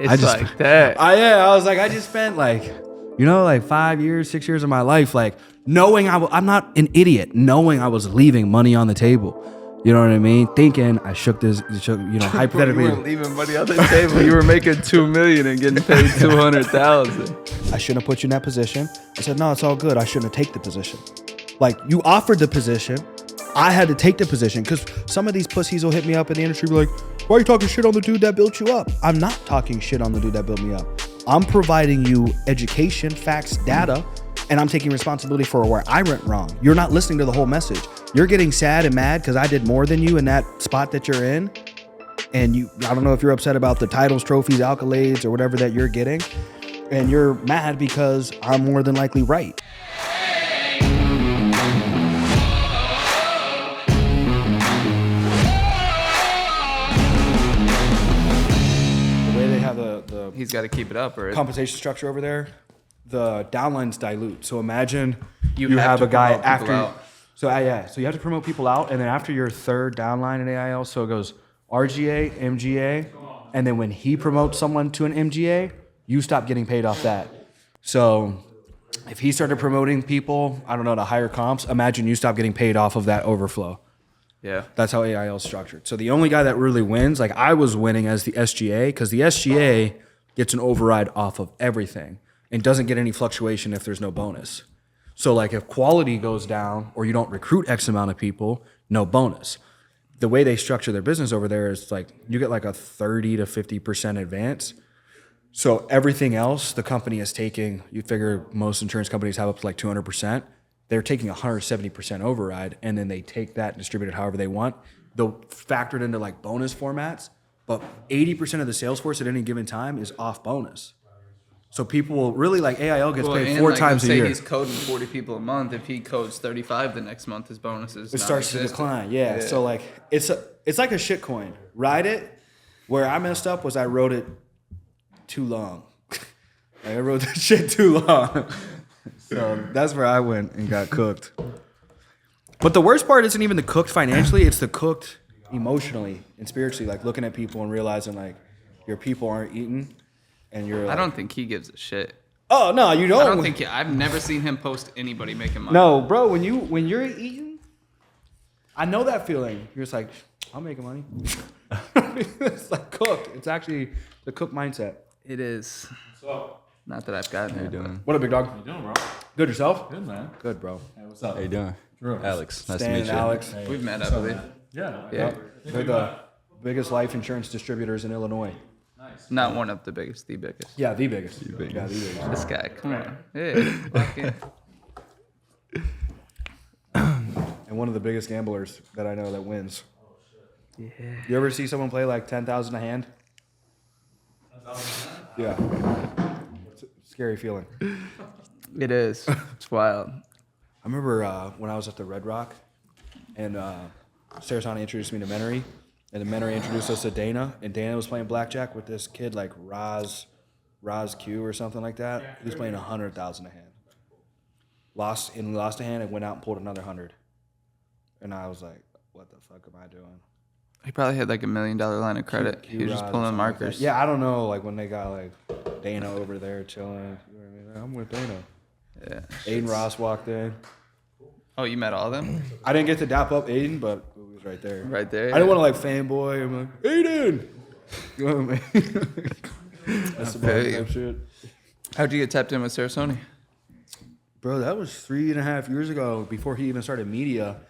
It's like that. I was like, I just spent like, like 5 years, 6 years of my life, like knowing I'm not an idiot, knowing I was leaving money on the table. You know what I mean? Thinking I shook, hypothetically. You weren't leaving money on the table. You were making $2 million and getting paid $200,000. I shouldn't have put you in that position. I said, no, it's all good. I shouldn't have taken the position. Like, you offered the position. I had to take the position because some of these pussies will hit me up in the industry be like, why are you talking shit on the dude that built you up? I'm not talking shit on the dude that built me up. I'm providing you education, facts, data, and I'm taking responsibility for where I went wrong. You're not listening to the whole message. You're getting sad and mad because I did more than you in that spot that you're in. And I don't know if you're upset about the titles, trophies, accolades, or whatever that you're getting. And you're mad because I'm more than likely right. The way they have the He's got to keep it up, or compensation structure over there, the downlines dilute. So imagine you have have a guy promote people after. out. So so you have to promote people out, and then after your third downline in AIL, so it goes RGA, MGA, and then when he promotes someone to an MGA, you stop getting paid off that. So if he started promoting people, I don't know, to higher comps, imagine you stop getting paid off of that overflow. Yeah. That's how AIL is structured. So the only guy that really wins, like I was winning as the SGA, because the SGA gets an override off of everything and doesn't get any fluctuation if there's no bonus. So like if quality goes down or you don't recruit X amount of people, no bonus. The way they structure their business over there is like you get like a 30 to 50% advance. So everything else the company is taking, you figure most insurance companies have up to like 200%. They're taking 170% override, and then they take that and distribute it however they want. They'll factor it into like bonus formats, but 80% of the sales force at any given time is off bonus. So people will really like AIL gets paid four times a year. He's coding 40 people a month. If he codes 35 the next month, his bonuses It starts to decline. Yeah. So like it's like a shit coin. Ride it. Where I messed up was I wrote it too long. I wrote that shit too long. So that's where I went and got cooked. But the worst part isn't even the cooked financially, it's the cooked emotionally and spiritually, like looking at people and realizing like your people aren't eating and you're like, I don't think he gives a shit. Oh no, you don't. I don't think I've never seen him post anybody making money. No, bro, when you're eating, I know that feeling. You're just like, I'm making money. It's like cooked. It's actually the cooked mindset. It is. What's up? Not that I've gotten there. doing? What up, big dog? How you doing, bro? Good yourself? Good, man. Good, bro. Hey, what's up? How you doing? Drew. Alex, nice to Stan meet and you. Alex. Hey, We've met, what's I up, believe. man? Yeah. Yeah. They're the biggest life insurance distributors in Illinois. Nice. Not one of the biggest, the biggest. Yeah, the biggest. The biggest. Yeah, the biggest. This guy, come on. Yeah. Fucking. And one of the biggest gamblers that I know that wins. Yeah. You ever see someone play like 10,000 a hand? Yeah. It's a scary feeling. It is. It's wild. I remember when I was at the Red Rock, and Sarasani introduced me to Menery, and the Menery introduced us to Dana, and Dana was playing blackjack with this kid like Roz Q or something like that. He was playing 100,000 a hand. Lost a hand and went out and pulled another 100. And I was like, what the fuck am I doing? He probably had like $1 million line of credit. He was just Q-Rod or pulling something like markers. that. Yeah, I don't know, like when they got like Dana over there chilling. You know what I mean? I'm with Dana. Yeah. Aiden Ross walked in. Oh, you met all of them? I didn't get to dap up Aiden, but it was right there. Right there? I didn't want to like fanboy. I'm like, Aiden! You know what I mean? That's about feel you. that shit. How'd you get tapped in with Sarasoni? Bro, that was 3.5 years ago before he even started media.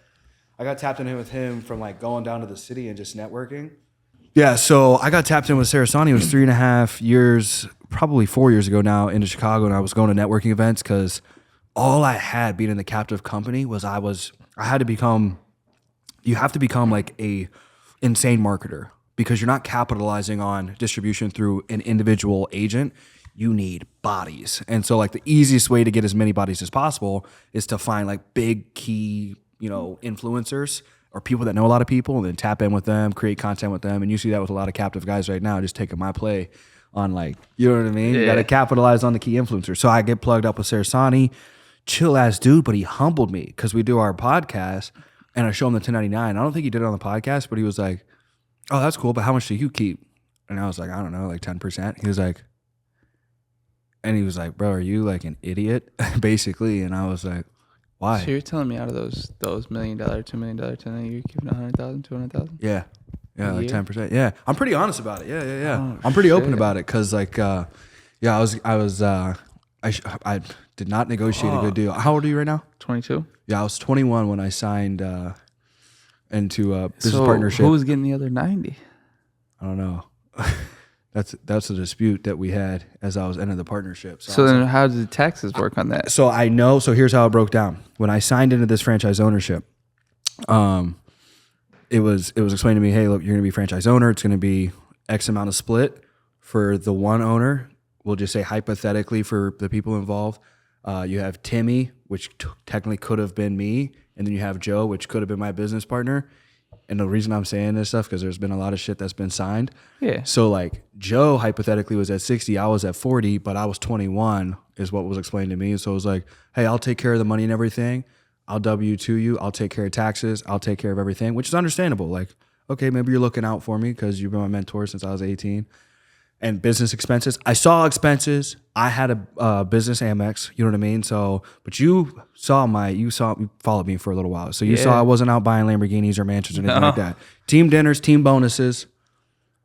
I got tapped in with him from like going down to the city and just networking. Yeah, so I got tapped in with Sarasani. It was 3.5 years, probably 4 years ago now, into Chicago, and I was going to networking events because all I had being in the captive company was I had to become, you have to become like a insane marketer because you're not capitalizing on distribution through an individual agent. You need bodies. And so like the easiest way to get as many bodies as possible is to find like big key, influencers or people that know a lot of people and then tap in with them, create content with them. And you see that with a lot of captive guys right now, just taking my play on like, you know what I mean? Yeah. You got to capitalize on the key influencers. So I get plugged up with Sarasani, chill ass dude, but he humbled me because we do our podcast and I show him the 1099. I don't think he did it on the podcast, but he was like, oh, that's cool. But how much do you keep? And I was like, I don't know, like 10%. He was like, bro, are you like an idiot? Basically. And I was like, why? So you're telling me out of those $1 million, $2 million, $10 million, you're giving 100,000, 200,000? Yeah. Yeah, like year? 10%. Yeah. I'm pretty honest about it. Yeah. Oh, I'm pretty open shit. about it because like, I did not negotiate a good deal. How old are you right now? 22. Yeah, I was 21 when I signed into a business So partnership. who's getting the other 90? I don't know. That's a dispute that we had as I was entering the partnership. So then how did the taxes work on that? So I know. So here's how it broke down. When I signed into this franchise ownership, it was explained to me, hey, look, you're going to be franchise owner. It's going to be X amount of split for the one owner. We'll just say hypothetically for the people involved. You have Timmy, which technically could have been me, and then you have Joe, which could have been my business partner. And the reason I'm saying this stuff because there's been a lot of shit that's been signed. Yeah. So like Joe hypothetically was at 60, I was at 40, but I was 21 is what was explained to me. So it was like, hey, I'll take care of the money and everything. I'll W-2 you. I'll take care of taxes. I'll take care of everything, which is understandable. Like, okay, maybe you're looking out for me because you've been my mentor since I was 18. And business expenses. I saw expenses. I had a business Amex, you know what I mean? So, but you followed me for a little while. So you saw I wasn't out buying Lamborghinis or mansions or anything like that. Team dinners, team bonuses.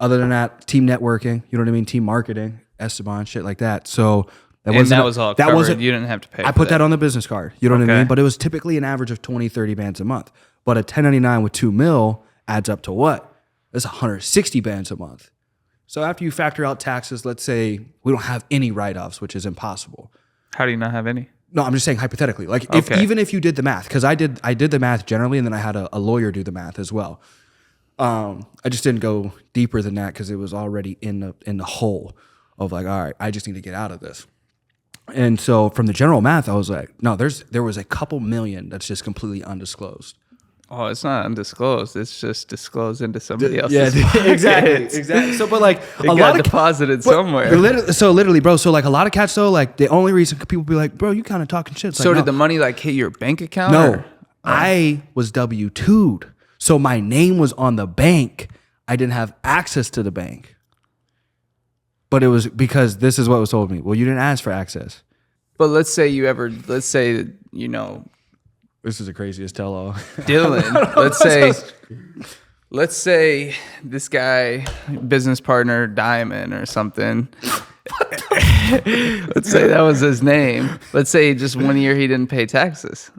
Other than that, team networking, you know what I mean? Team marketing, Esteban, shit like that. So That was all covered. You didn't have to pay I put that on the business card, you know what I mean? But it was typically an average of 20, 30 bands a month. But a 1099 with $2 million adds up to what? That's 160 bands a month. So after you factor out taxes, let's say we don't have any write-offs, which is impossible. How do you not have any? No, I'm just saying hypothetically. Like even if you did the math, because I did the math generally, and then I had a lawyer do the math as well. I just didn't go deeper than that because it was already in the hole of like, all right, I just need to get out of this. And so from the general math, I was like, no, there was a couple million that's just completely undisclosed. Oh, it's not undisclosed. It's just disclosed into somebody else's pocket. exactly. So, but like it got deposited somewhere. Literally, bro. So, like a lot of cats, though, like the only reason people be like, bro, you kind of talking shit. It's So like, did the money like hit your bank account? No, I was W-2'd, so my name was on the bank. I didn't have access to the bank, but it was because this is what was told me. Well, you didn't ask for access. But let's say you know. This is the craziest tell-all. Dylan, let's say this guy, business partner, Diamond or something. Let's say that was his name. Let's say just 1 year he didn't pay taxes.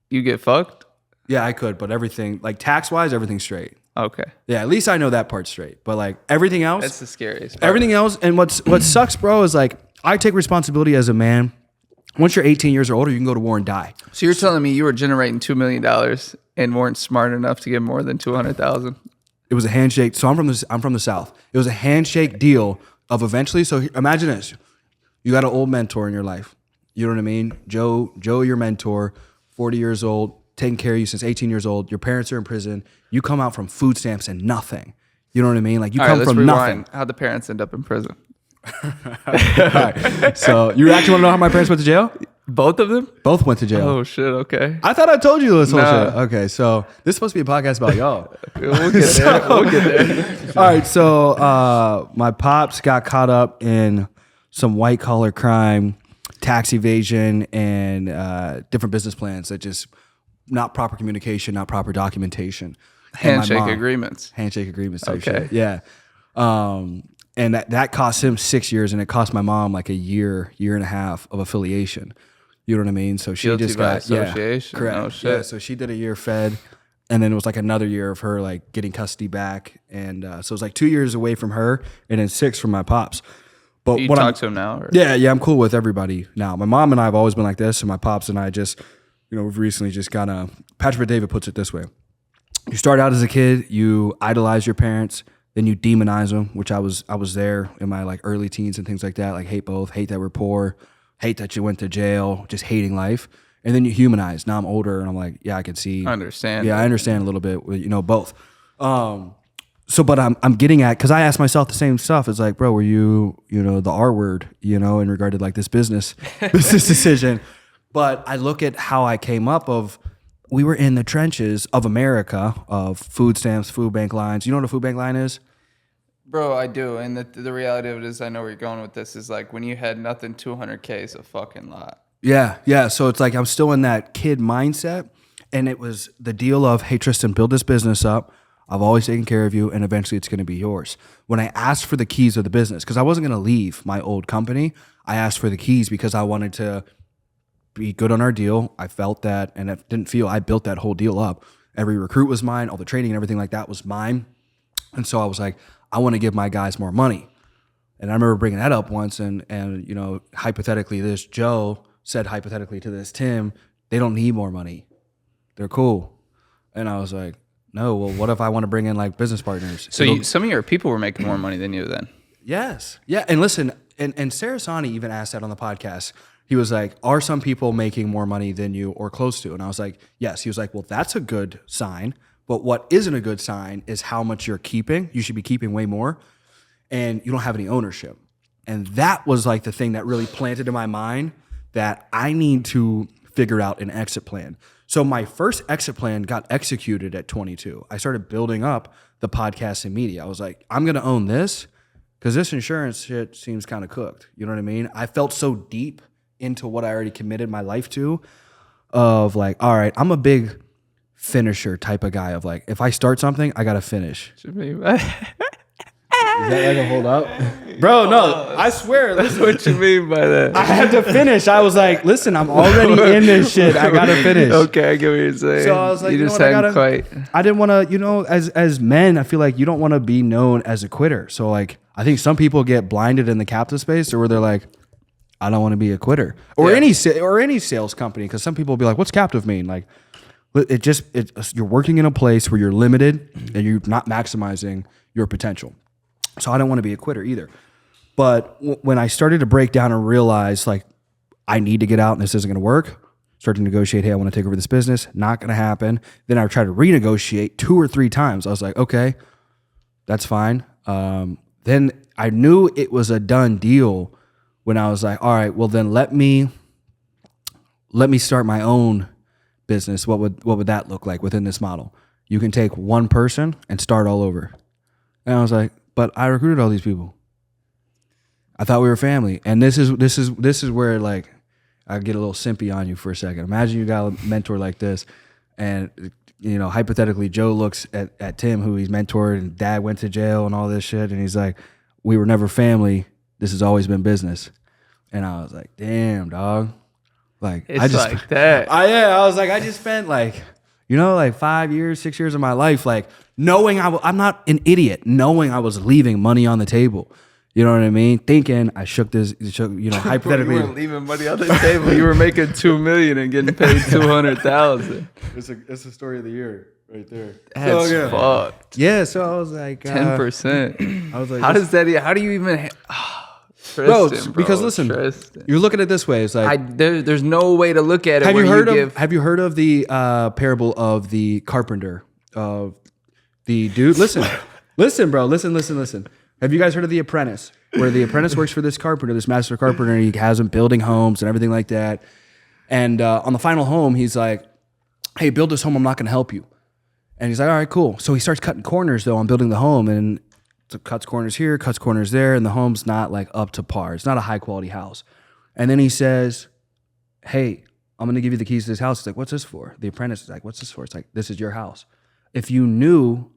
You get fucked? Yeah, I could, but everything, like tax-wise, everything's straight. Okay. Yeah, at least I know that part straight. But like everything else. That's the scariest part. Everything else, and what sucks, bro, is like I take responsibility as a man. Once you're 18 years or older, you can go to war and die. So you're telling me you were generating $2 million and weren't smart enough to get more than 200,000? It was a handshake. So I'm from the South. It was a handshake deal of eventually. So imagine this: you got an old mentor in your life. You know what I mean? Joe, your mentor, 40 years old, taking care of you since 18 years old. Your parents are in prison. You come out from food stamps and nothing. You know what I mean? Like you come from nothing. How'd the parents end up in prison? All right. So you actually want to know how my parents went to jail? Both of them? Both went to jail. Oh shit, okay. I thought I told you this whole shit. Okay, so this is supposed to be a podcast about y'all. We'll get there. We'll get there. All right, so my pops got caught up in some white collar crime, tax evasion, and different business plans that just not proper communication, not proper documentation. Handshake agreements type shit. Yeah. And that cost him 6 years, and it cost my mom like a year and a half of affiliation. You know what I mean? So she Guilty just by got association. Yeah, correct. Oh shit. Yeah, so she did a year fed, and then it was like another year of her like getting custody back, and so it was like 2 years away from her, and then 6 from my pops. But you talk to him now? Or? Yeah, I'm cool with everybody now. My mom and I have always been like this, and my pops and I just, we've recently just kind of. Patrick David puts it this way: you start out as a kid, you idolize your parents. Then you demonize them, which I was there in my like early teens and things like that. Like hate that we're poor, hate that you went to jail, just hating life. And then you humanize. Now I'm older and I'm like, yeah, I can see. I understand. Yeah, I understand a little bit. Both. So, but I'm getting at, because I asked myself the same stuff. It's like, bro, were you, the R word, in regard to like this business decision. But I look at how I came up of. We were in the trenches of America of food stamps, food bank lines. You know what a food bank line is? Bro, I do. And the reality of it is, I know where you're going with this, is like when you had nothing, 200K is a fucking lot. Yeah, yeah. So it's like I'm still in that kid mindset. And it was the deal of, hey, Tristan, build this business up. I've always taken care of you, and eventually it's going to be yours. When I asked for the keys of the business, because I wasn't going to leave my old company, I asked for the keys because I wanted to be good on our deal. I felt that, and it didn't feel, I built that whole deal up. Every recruit was mine. All the training and everything like that was mine. And so I was like, I want to give my guys more money. And I remember bringing that up once, and you know, hypothetically, this Joe said hypothetically to this Tim, they don't need more money. They're cool. And I was like, no, well, what if I want to bring in like business partners? So some of your people were making more money than you then. Yes. Yeah. And listen, and Sarasani even asked that on the podcast. He was like, are some people making more money than you or close to? And I was like, yes. He was like, well, that's a good sign. But what isn't a good sign is how much you're keeping. You should be keeping way more. And you don't have any ownership. And that was like the thing that really planted in my mind that I need to figure out an exit plan. So my first exit plan got executed at 22. I started building up the podcast and media. I was like, I'm going to own this because this insurance shit seems kind of cooked. You know what I mean? I felt so deep into what I already committed my life to of like, all right, I'm a big finisher type of guy of like, if I start something, I got to finish. Is that like a hold up? Bro, no, I swear. Listen, What you mean by that? I had to finish. I was like, listen, I'm already in this shit. I got to finish. Okay, I get what you're saying. So I was like, you you know just what, hadn't quite. I didn't want to, you know, as men, I feel like you don't want to be known as a quitter. So like, I think some people get blinded in the captive space or where they're like, I don't want to be a quitter. Or any sales company, because some people will be like, what's captive mean? Like, you're working in a place where you're limited and you're not maximizing your potential. So I don't want to be a quitter either. But when I started to break down and realize like I need to get out and this isn't going to work, start to negotiate, hey, I want to take over this business, not going to happen. Then I tried to renegotiate 2 or 3 times. I was like, okay, that's fine. Then I knew it was a done deal when I was like, all right, well then let me start my own business. What would that look like within this model? You can take one person and start all over. And I was like, but I recruited all these people. I thought we were family. And this is where like I get a little simpy on you for a second. Imagine you got a mentor like this, and you know, hypothetically, Joe looks at Tim, who he's mentored, and dad went to jail and all this shit, and he's like, we were never family. This has always been business. And I was like, damn, dog. Like It's I just like that. I was like, I just spent like, you know, like 5 years, 6 years of my life, like knowing I'm not an idiot, knowing I was leaving money on the table. You know what I mean? Thinking I shook, you know, hypothetically. You weren't leaving money on the table. You were making $2 million and getting paid $200,000. It's the story of the year right there. That's fucked. Yeah, so I was like 10%. I was like, how do you even? bro, Tristan, because listen, Tristan. you're looking at it this way. It's like there's no way to look at it. Have you heard of the parable of the carpenter? Of the dude. Listen, bro. Listen. Have you guys heard of The Apprentice? Where the apprentice works for this carpenter, this master carpenter, and he has him building homes and everything like that. And on the final home, he's like, "Hey, build this home. I'm not going to help you." And he's like, "All right, cool." So he starts cutting corners though on building the home, and so cuts corners here, cuts corners there, and the home's not like up to par. It's not a high quality house. And then he says, "Hey, I'm going to give you the keys to this house." It's like, "What's this for?" The apprentice is like, "What's this for?" It's like, "This is your house." If you knew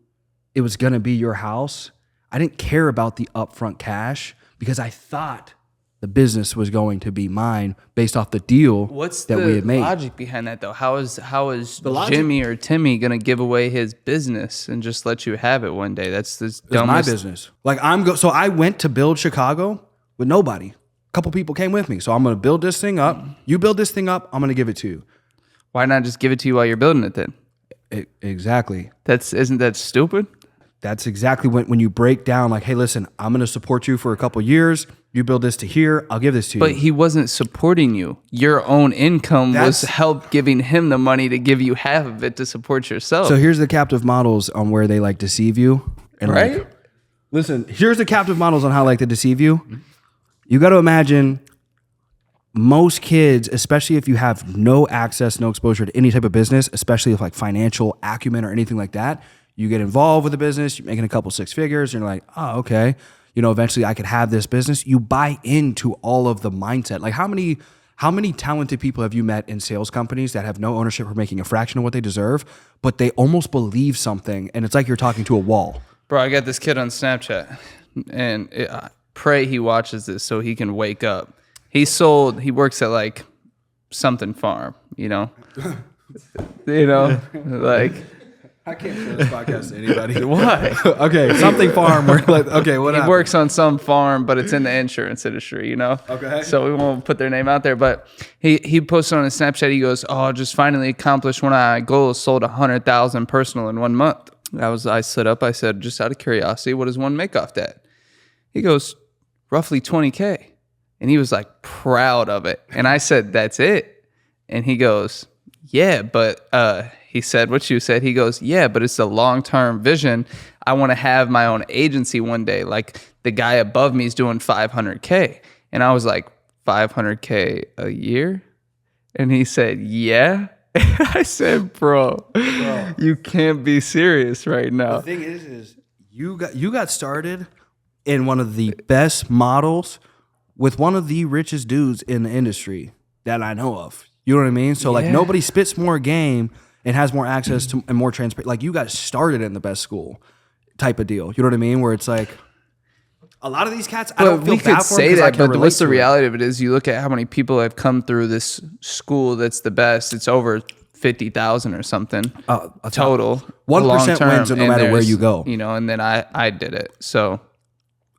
it was going to be your house, I didn't care about the upfront cash because I thought the business was going to be mine based off the deal that we had made. What's the logic behind that though? How is Jimmy or Timmy gonna give away his business and just let you have it one day? That's the dumbest. It's my business. Like so I went to build Chicago with nobody. A couple people came with me. So I'm gonna build this thing up. You build this thing up, I'm gonna give it to you. Why not just give it to you while you're building it then? Exactly. Isn't that stupid? That's exactly when you break down like, hey, listen, I'm going to support you for a couple years. You build this to here, I'll give this to you. But he wasn't supporting you. Your own income was help giving him the money to give you half of it to support yourself. So here's the captive models on where they like deceive you. And right? Like, listen, here's the captive models on how like they deceive you. You got to imagine most kids, especially if you have no access, no exposure to any type of business, especially if like financial acumen or anything like that, You get involved with the business, you're making a couple six figures, and you're like, oh, okay. Eventually I could have this business. You buy into all of the mindset. Like how many talented people have you met in sales companies that have no ownership for making a fraction of what they deserve, but they almost believe something, and it's like you're talking to a wall. Bro, I got this kid on Snapchat, and I pray he watches this so he can wake up. He works at like something farm, like. I can't show this podcast to anybody. Why? Okay, something farm. What happened? He works on some farm, but it's in the insurance industry, Okay. So we won't put their name out there. But he posted on his Snapchat, he goes, "Oh, just finally accomplished one of my goals, sold 100,000 personal in 1 month." I stood up, I said, just out of curiosity, what does one make off that? He goes, roughly 20K. And he was like proud of it. And I said, that's it? And he goes, yeah, but he said what you said. He goes, yeah, but it's a long-term vision. I want to have my own agency one day. Like the guy above me is doing 500K. And I was like, 500K a year? And he said, yeah. And I said, bro, you can't be serious right now. The thing is you got started in one of the best models with one of the richest dudes in the industry that I know of. You know what I mean? So like nobody spits more game and has more access to and more transparent. Like you got started in the best school type of deal. You know what I mean? Where it's like a lot of these cats, I don't feel bad for them. We could say that, but what's the reality of it is you look at how many people have come through this school that's the best. It's over 50,000 or something total. 1% wins no matter where you go. And then I did it. So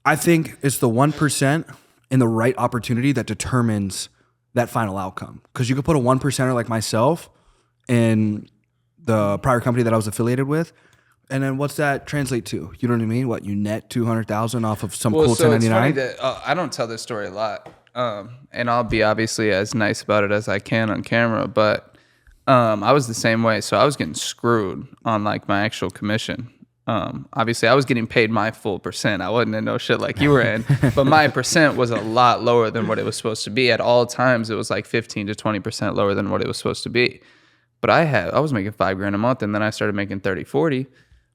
I think it's the 1% in the right opportunity that determines that final outcome. Because you could put a 1%er like myself in the prior company that I was affiliated with, and then what's that translate to? You know what I mean? What, you net 200,000 off of some cool 1099? It's funny that I don't tell this story a lot, and I'll be obviously as nice about it as I can on camera. But I was the same way, so I was getting screwed on like my actual commission. Obviously, I was getting paid my full percent. I wasn't in no shit like you were in, but my percent was a lot lower than what it was supposed to be. At all times, it was like 15 to 20% lower than what it was supposed to be. But I was making $5,000 a month, and then I started making 30, 40.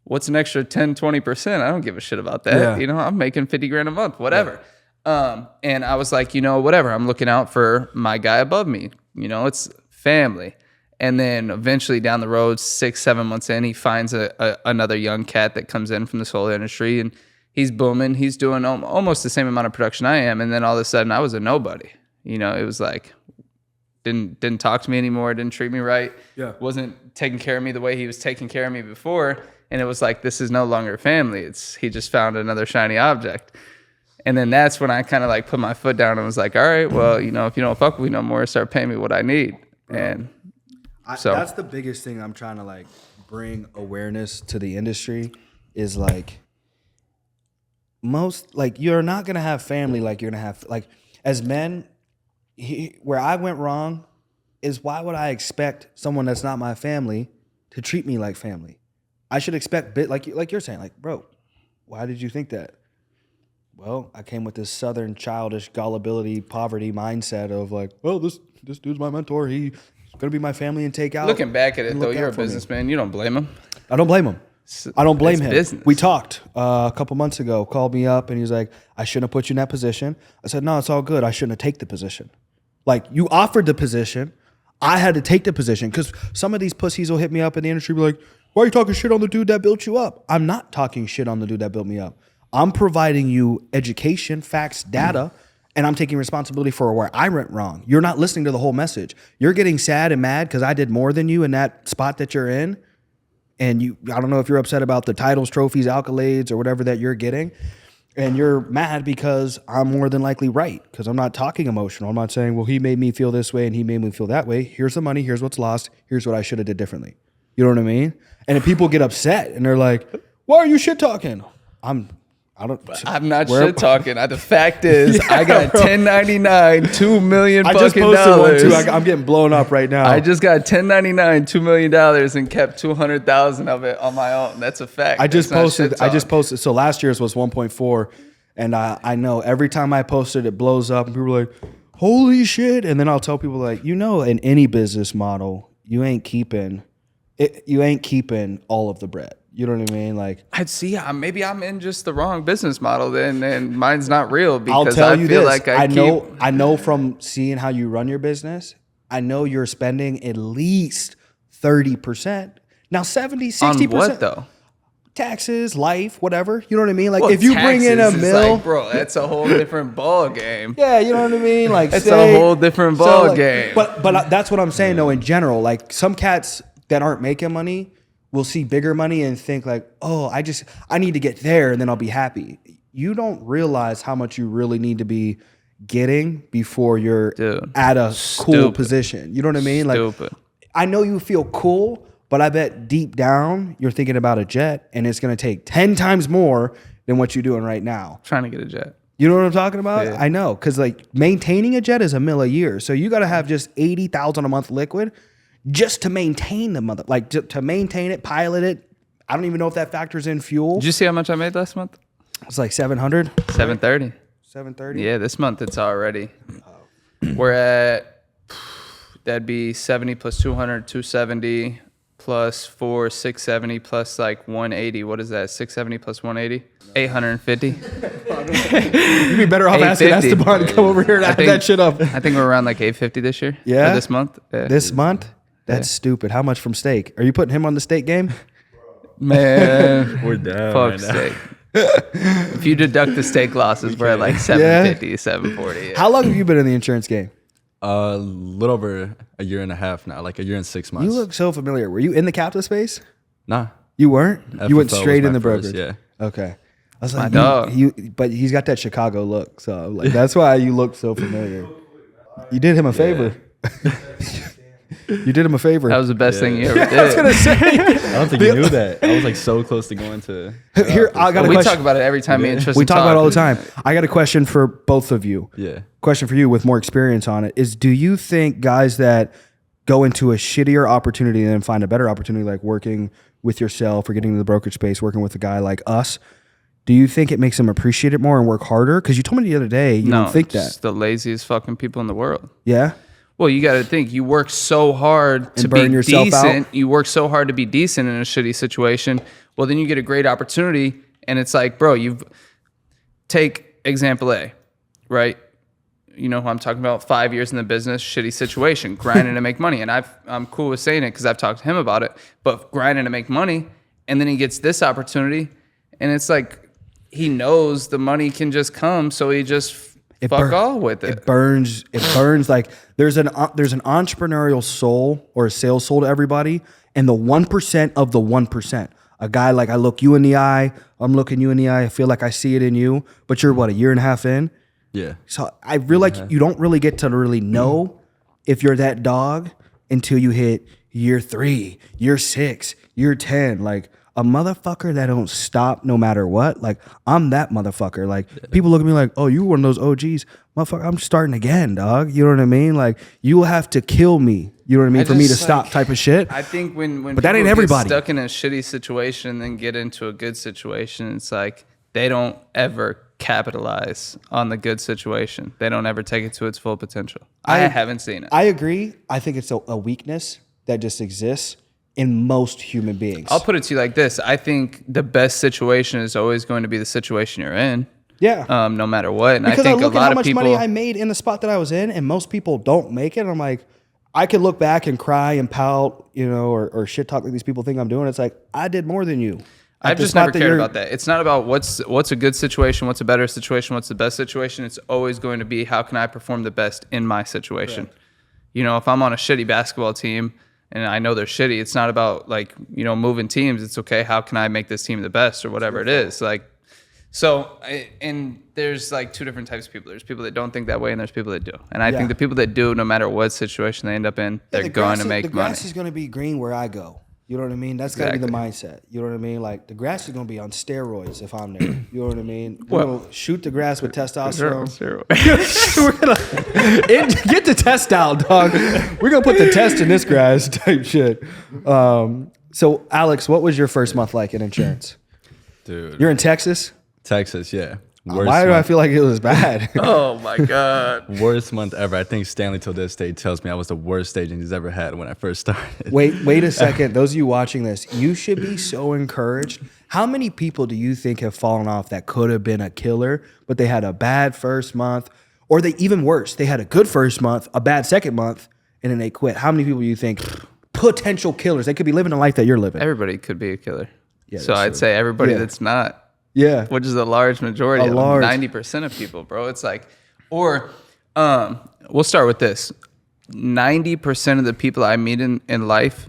What's an extra 10, 20%? I don't give a shit about that. Yeah. I'm making $50,000 a month, whatever. Yeah. And I was like, whatever. I'm looking out for my guy above me. It's family. And then eventually down the road, 6-7 months in, he finds another young cat that comes in from this whole industry, and he's booming. He's doing almost the same amount of production I am. And then all of a sudden I was a nobody. It was like, didn't talk to me anymore. Didn't treat me right. Yeah. Wasn't taking care of me the way he was taking care of me before. And it was like, this is no longer family. He just found another shiny object. And then that's when I kind of like put my foot down and was like, all right, well, if you don't fuck with me no more, start paying me what I need. And so that's the biggest thing I'm trying to like bring awareness to the industry is like you're not going to have family like you're going to have like as men. Where I went wrong is why would I expect someone that's not my family to treat me like family? I should expect like you're saying, like, bro, why did you think that? Well, I came with this southern childish gullibility, poverty mindset of like, well, this dude's my mentor. He's gonna be my family and take out. Looking back at it though, you're a businessman. You don't blame him. I don't blame him. I don't blame him. Business. We talked a couple months ago. Called me up and he was like, I shouldn't have put you in that position. I said, no, it's all good. I shouldn't have taken the position. Like you offered the position, I had to take the position because some of these pussies will hit me up in the industry, be like, "Why are you talking shit on the dude that built you up?" I'm not talking shit on the dude that built me up. I'm providing you education, facts, data, and I'm taking responsibility for where I went wrong. You're not listening to the whole message. You're getting sad and mad because I did more than you in that spot that you're in, and I don't know if you're upset about the titles, trophies, accolades, or whatever that you're getting. And you're mad because I'm more than likely right because I'm not talking emotional. I'm not saying, well, he made me feel this way and he made me feel that way. Here's the money. Here's what's lost. Here's what I should have did differently. You know what I mean? And if people get upset and they're like, why are you shit talking? I'm not shit talking. The fact is, I got 1099, $2 million. I just posted one too. I'm getting blown up right now. I just got 1099, $2 million, and kept 200,000 of it on my own. That's a fact. I just posted. So last year's was 1.4, and I know every time I posted, it blows up, and people are like, "Holy shit!" And then I'll tell people like, in any business model, you ain't keeping all of the bread. You know what I mean? Like, I'd see. Maybe I'm in just the wrong business model then, and mine's not real I'll because tell I you feel this. like I know from seeing how you run your business, I know you're spending at least 30%. Now 70, 60%. On what though? Taxes, life, whatever. You know what I mean? Like Well, if you bring in a taxes is mill, like, bro, that's a whole different ball game. yeah, you know what I mean? Like It's a whole different ball game. But that's what I'm saying though, in general. Like some cats that aren't making money will see bigger money and think like, oh, I need to get there and then I'll be happy. You don't realize how much you really need to be getting before you're at a cool position. You know what I mean? Like I know you feel cool, but I bet deep down you're thinking about a jet and it's going to take 10 times more than what you're doing right now. Trying to get a jet. You know what I'm talking about? Yeah. I know. Cause like maintaining a jet is $1 million a year. So you got to have just 80,000 a month liquid just to maintain to maintain it, pilot it. I don't even know if that factors in fuel. Did you see how much I made last month? It's like 700. 730. 730. Yeah, this month it's already. We're at, that'd be 70 plus 200, 270 plus 4, 670 plus like 180. What is that? 670 plus 180? 850. You'd be better off asking Esteban to come over here and add that shit up. I think we're around like 850 this year. Yeah. Or this month. Yeah. This month? That's stupid. How much from steak? Are you putting him on the steak game? Man, we're down. Fuck right steak. If you deduct the steak losses, we're at like 750, 740. Yeah. How long have you been in the insurance game? A little over a year and a half now, like a year and 6 months. You look so familiar. Were you in the captive space? Nah. You weren't? You went FFL straight was in my the first, brokerage. Yeah. Okay. I was like, dog. but he's got that Chicago look. So like that's why you look so familiar. You did him a favor. You did him a favor. That was the best thing you ever did. I was gonna say. I don't think you knew that. I was like so close to going to. Here, I got a We question. talk about it every time me and Tristan We talk about it all the time. I got a question for both of you. Yeah. Question for you with more experience on it is: do you think guys that go into a shittier opportunity and then find a better opportunity, like working with yourself or getting into the brokerage space, working with a guy like us, do you think it makes them appreciate it more and work harder? Because you told me the other day you don't think just that. the laziest fucking people in the world. Yeah. Well, you got to think. You work so hard to be burn yourself decent. out? You work so hard to be decent in a shitty situation. Well, then you get a great opportunity, and it's like, bro, take example A, right? You know who I'm talking about? 5 years in the business, shitty situation, grinding to make money. And I'm cool with saying it because I've talked to him about it. But grinding to make money, and then he gets this opportunity, and it's like he knows the money can just come, so he just fuck off with it. It burns like there's an entrepreneurial soul or a sales soul to everybody, and the 1% of the 1%. A guy like, I look you in the eye, I'm looking you in the eye, I feel like I see it in you, but you're what, a year and a half in? Yeah. So I feel like you don't really get to really know if you're that dog until you hit year 3, year 6, year 10. Like a motherfucker that don't stop no matter what. Like I'm that motherfucker. Like people look at me like, oh, you one of those OGs. Motherfucker, I'm starting again, dog. You know what I mean? Like you will have to kill me. You know what I mean? For me to stop type of shit. I think when but that ain't get everybody. Stuck in a shitty situation and then get into a good situation, it's like they don't ever capitalize on the good situation. They don't ever take it to its full potential. I haven't seen it. I agree. I think it's a weakness that just exists in most human beings. I'll put it to you like this. I think the best situation is always going to be the situation you're in. Yeah. No matter what. And because I think look a lot at how of much people, money I made in the spot that I was in, and most people don't make it. I'm like, I could look back and cry and pout, you know, or shit talk like these people think I'm doing. It's like, I did more than you. I've just never cared about that. It's not about what's a good situation, what's a better situation, what's the best situation. It's always going to be how can I perform the best in my situation. Right. You know, if I'm on a shitty basketball team and I know they're shitty, it's not about like, you know, moving teams. It's okay, how can I make this team the best or whatever it is. Like, so, and there's like two different types of people. There's people that don't think that way and there's people that do. And I think the people that do, no matter what situation they end up in, they're going to make money. The grass is going to be green where I go. You know what I mean? That's got to be the mindset. You know what I mean? Like the grass is going to be on steroids if I'm there. You know what I mean? We're going to shoot the grass with testosterone. We're going to get the test out, dog. We're going to put the test in this grass type shit. So Alex, what was your first month like in insurance? Dude. You're in Texas? Texas, yeah. Why do I feel like it was bad? Oh my God. Worst month ever. I think Stanley till this day tells me I was the worst agent he's ever had when I first started. Wait a second. Those of you watching this, you should be so encouraged. How many people do you think have fallen off that could have been a killer, but they had a bad first month, or they even worse, they had a good first month, a bad second month, and then they quit? How many people do you think potential killers? They could be living the life that you're living. Everybody could be a killer. Yeah, so that's I'd true. say everybody Yeah. that's not. Yeah. Which is a large majority. A large. 90% of people, bro. It's like, or we'll start with this. 90% of the people I meet in life,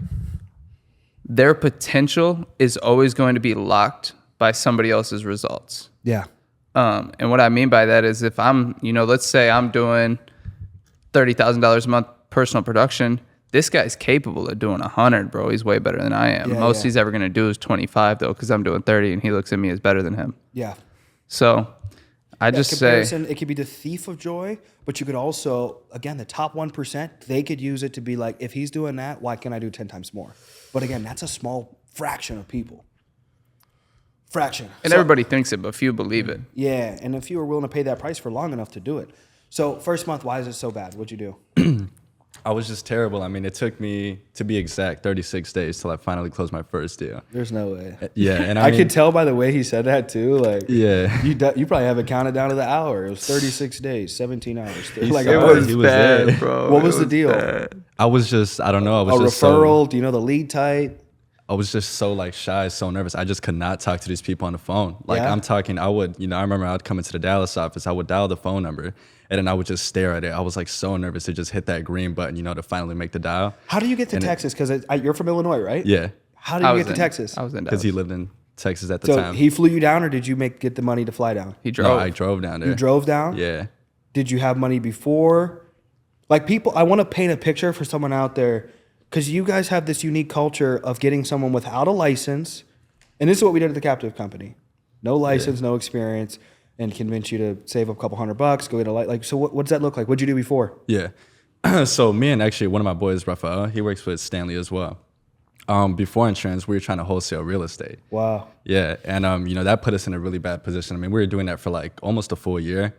their potential is always going to be locked by somebody else's results. Yeah. And what I mean by that is if I'm, let's say I'm doing $30,000 a month personal production, this guy's capable of doing 100, bro. He's way better than I am. Yeah, Most yeah. he's ever going to do is 25, though, because I'm doing 30, and he looks at me as better than him. Yeah. So I just say, comparison, it could be the thief of joy, but you could also, again, the top 1%, they could use it to be like, if he's doing that, why can't I do 10 times more? But again, that's a small fraction of people. Fraction. and everybody thinks it, but few believe it. Yeah, and if you were willing to pay that price for long enough to do it. So first month, why is it so bad? What'd you do? I was just terrible. I mean, it took me, to be exact, 36 days till I finally closed my first deal. There's no way. Yeah, and I I mean, could tell by the way he said that too. Like, Yeah. you probably have it counted down to the hour. It was 36 days, 17 hours. Like, said It Oh, was he was bad, there. bro. what was It the deal? bad. I was just, I don't know. I A was just referral? Do you know the lead type? I was just so like shy, so nervous. I just could not talk to these people on the phone. Like Yeah? I'm talking, I would, I remember I'd come into the Dallas office, I would dial the phone number and then I would just stare at it. I was like so nervous to just hit that green button, to finally make the dial. How do you get to Texas? Because you're from Illinois, right? Yeah, How did you get to Texas? I was in because Dallas. he lived in Texas at the So time. he flew you down, or did you get the money to fly down? He No, drove. I drove down there. You drove down? Yeah. Did you have money before? Like people, I want to paint a picture for someone out there, because you guys have this unique culture of getting someone without a license, and this is what we did at the captive company. No license, no experience, and convince you to save up a couple $100, go get a like. So what does that look like? What'd you do before? Yeah. So me and actually one of my boys, Rafael, he works with Stanley as well. Before insurance, we were trying to wholesale real estate. Wow. Yeah, and that put us in a really bad position. I mean, we were doing that for like almost a full year.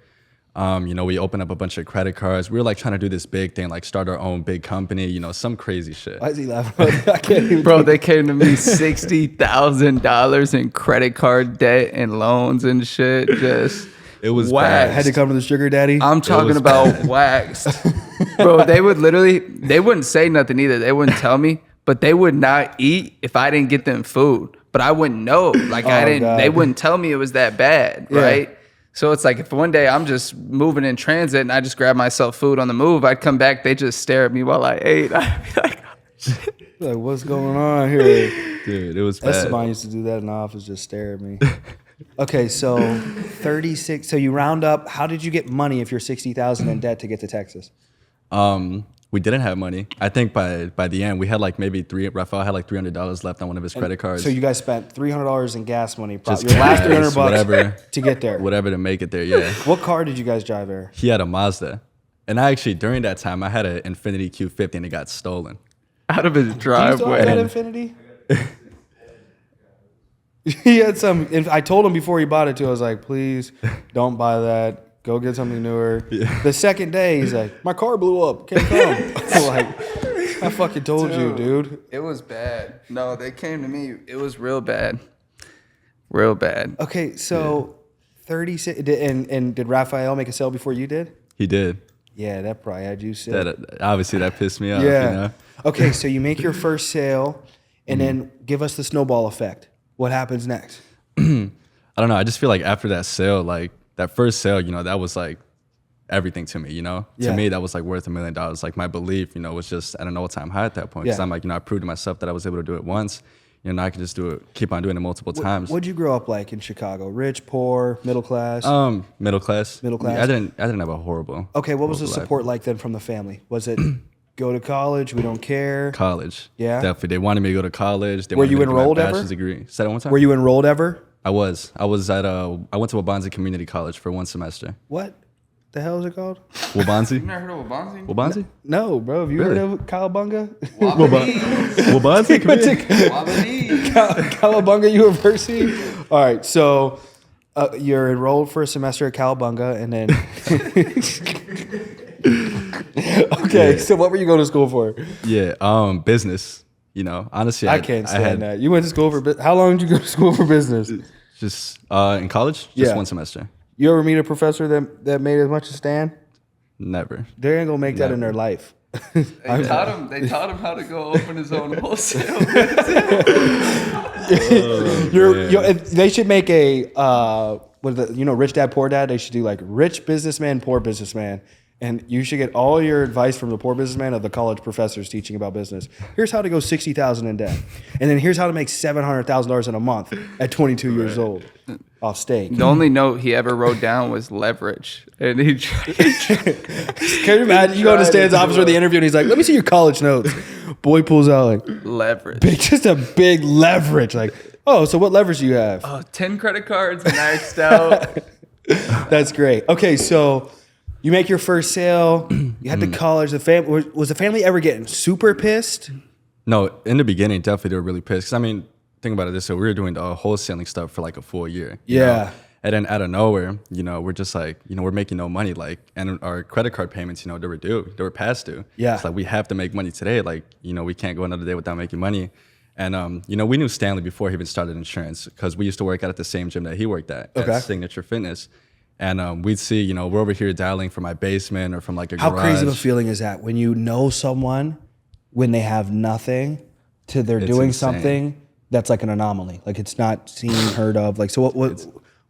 We opened up a bunch of credit cards. We were like trying to do this big thing, like start our own big company, some crazy shit. Why is he laughing? I can't even. Bro, they came to me $60,000 in credit card debt and loans and shit. Just It was whacked. bad. Had to come to the sugar daddy. I'm talking was about waxed. Bro, they wouldn't say nothing either. They wouldn't tell me, but they would not eat if I didn't get them food. But I wouldn't know. Like God. they wouldn't tell me it was that bad, Yeah. right? So it's like if one day I'm just moving in transit and I just grab myself food on the move, I'd come back, they just stare at me while I ate. I'd be like, Like, what's going on here? Dude, it was bad. Esteban used to do that in the office, just stare at me. Okay, so 36. So you round up. How did you get money if you're 60,000 in debt to get to Texas? We didn't have money. I think by the end we had like maybe Rafael had like $300 left on one of his credit cards. So you guys spent $300 in gas money, Just your last gas, $300 whatever. to get there. whatever to make it there. Yeah. What car did you guys drive there? He had a Mazda, and I actually during that time I had an Infiniti Q50 and it got stolen. out of his Do you still have that driveway. Infinity? He had some. I told him before he bought it too. I was like, please don't buy that. Go get something newer. Yeah. The second day, he's like, my car blew up. Can't come. I'm like, I fucking told you, dude. It was bad. No, they came to me. It was real bad. Real bad. Okay, so 36. And did Raphael make a sale before you did? He did. Yeah, that probably had you sick. That obviously that pissed me off. Yeah. Okay, so you make your first sale, and then give us the snowball effect. What happens next? I don't know. I just feel like after that sale, like that first sale, that was like everything to me, Yeah. To me, that was like worth $1 million. Like my belief, was just at an all-time high at that point. Because Yeah. I'm like, I proved to myself that I was able to do it once. Now I can just do it, keep on doing it multiple times. What'd you grow up like in Chicago? Rich, poor, middle class? Middle class. Middle class? I didn't have a horrible. Okay, what was the horrible life. support like then from the family? Was it go to college, we don't care? College. Yeah? Definitely. They wanted me to go to college. They Were wanted you me to get my enrolled ever? bachelor's degree. Say that one time. Were you enrolled ever? I was at I went to Wabanzi Community College for one semester. What the hell is it called? Wabanzi? Never heard of Wabanzi? Wabanzi? No, bro. Have you Really? heard of Cowabunga? Wabanzi Community? Wabanese. Cowabunga University? All right, so You're enrolled for a semester at Calabunga, and then. Okay, so what were you going to school for? Yeah, business. Honestly, I can't stand that. You went to school for how long did you go to school for business? Just in college, just 1 semester. You ever meet a professor that made as much as Stan? Never. They ain't gonna make that in their life. They taught him how to go open his own wholesale. They should make a Rich Dad Poor Dad. They should do like rich businessman, poor businessman, and you should get all your advice from the poor businessman of the college professors teaching about business. Here's how to go $60,000 in debt, and then here's how to make $700,000 in a month at 22 years old off steak. The only note he ever wrote down was leverage, and he tried. Can you imagine? You go to Stan's office for the interview, and he's like, "Let me see your college notes." Boy pulls out like leverage, just a big leverage. Like, oh, so what leverage do you have? 10 credit cards maxed out. That's great. Okay, so you make your first sale. You head to college. Was the family ever getting super pissed? No, in the beginning, definitely they were really pissed. 'Cause, I mean, think about it this way: we were doing the wholesaling stuff for like a full year. you know? And then out of nowhere, we're just like, we're making no money. Like, and our credit card payments, they were due. They were past due. Yeah. It's like, we have to make money today. Like, we can't go another day without making money. And, we knew Stanley before he even started insurance because we used to work out at the same gym that he worked at Signature Fitness. And we'd see, we're over here dialing from my basement or from like a garage. How crazy of a feeling is that when you know someone when they have nothing to they're doing insane. something that's like an anomaly. Like it's not seen, heard of. Like, so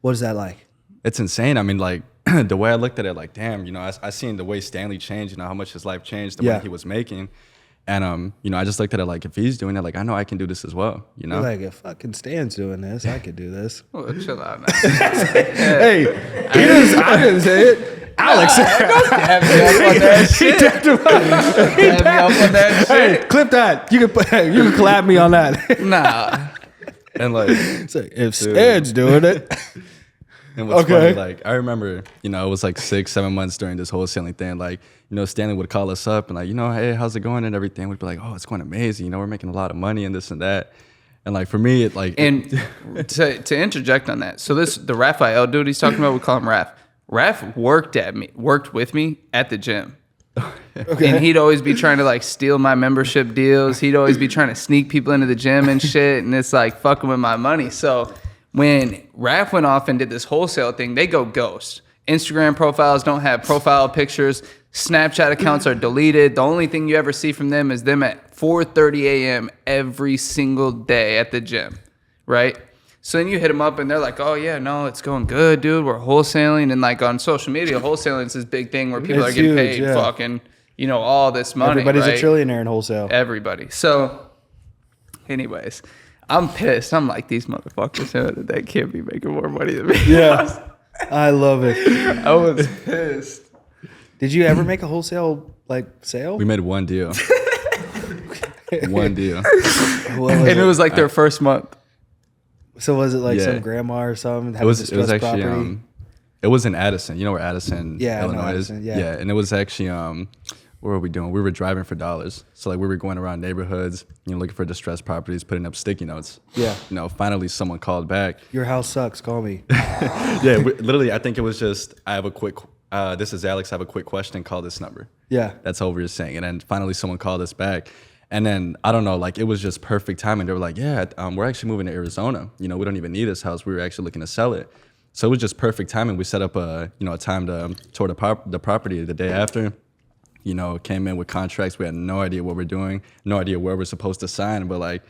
what is that like? It's insane. I mean, like the way I looked at it, like, damn, I seen the way Stanley changed, how much his life changed, the money he was making. And, I just looked at it like, if he's doing it, like, I know I can do this as well, You're like, if fucking Stan's doing this, I could do this. Oh, chill out now. Hey, I didn't say it. Alex. Dab me up on that shit. Dab me up on that shit. Hey, clip that. You can collab me on that. Nah. and like, It's like, if Stan's doing it. and what's funny, like, I remember, it was like 6-7 months during this wholesaling thing. Like, Stanley would call us up and like, hey, how's it going and everything. We'd be like, oh, it's going amazing. We're making a lot of money and this and that. And like, for me, it like. And to interject on that. So the Raphael dude he's talking about, we call him Raph. Raph worked with me at the gym. Okay. And he'd always be trying to like steal my membership deals. He'd always be trying to sneak people into the gym and shit. And it's like fucking with my money. So when Raph went off and did this wholesale thing, they go ghost. Instagram profiles don't have profile pictures. Snapchat accounts are deleted. The only thing you ever see from them is them at 4:30 a.m. every single day at the gym, right? So then you hit them up and they're like, oh yeah, no, it's going good, dude. We're wholesaling. And like on social media, wholesaling is this big thing where people are getting paid fucking, all this money. Everybody's right? a trillionaire in wholesale. Everybody. So anyways, I'm pissed. I'm like, these motherfuckers, they can't be making more money than me. Yeah. I love it. I was pissed. Did you ever make a wholesale sale? We made one deal. One deal. It was like their first month. So was it like some grandma or something? It was actually it was in Addison. You know where Addison, Illinois is? Yeah. And it was actually what were we doing? We were driving for dollars. So like we were going around neighborhoods, looking for distressed properties, putting up sticky notes. Yeah. Finally someone called back. Your house sucks. Call me. Yeah. Literally, I think it was just, I have a quick, this is Alex. I have a quick question. Call this number. Yeah. That's all we were saying. And then finally someone called us back. And then, I don't know, like it was just perfect timing. They were like, yeah, we're actually moving to Arizona. We don't even need this house. We were actually looking to sell it. So it was just perfect timing. We set up a time to tour the property the day after. Came in with contracts. We had no idea what we're doing, no idea where we're supposed to sign, but like,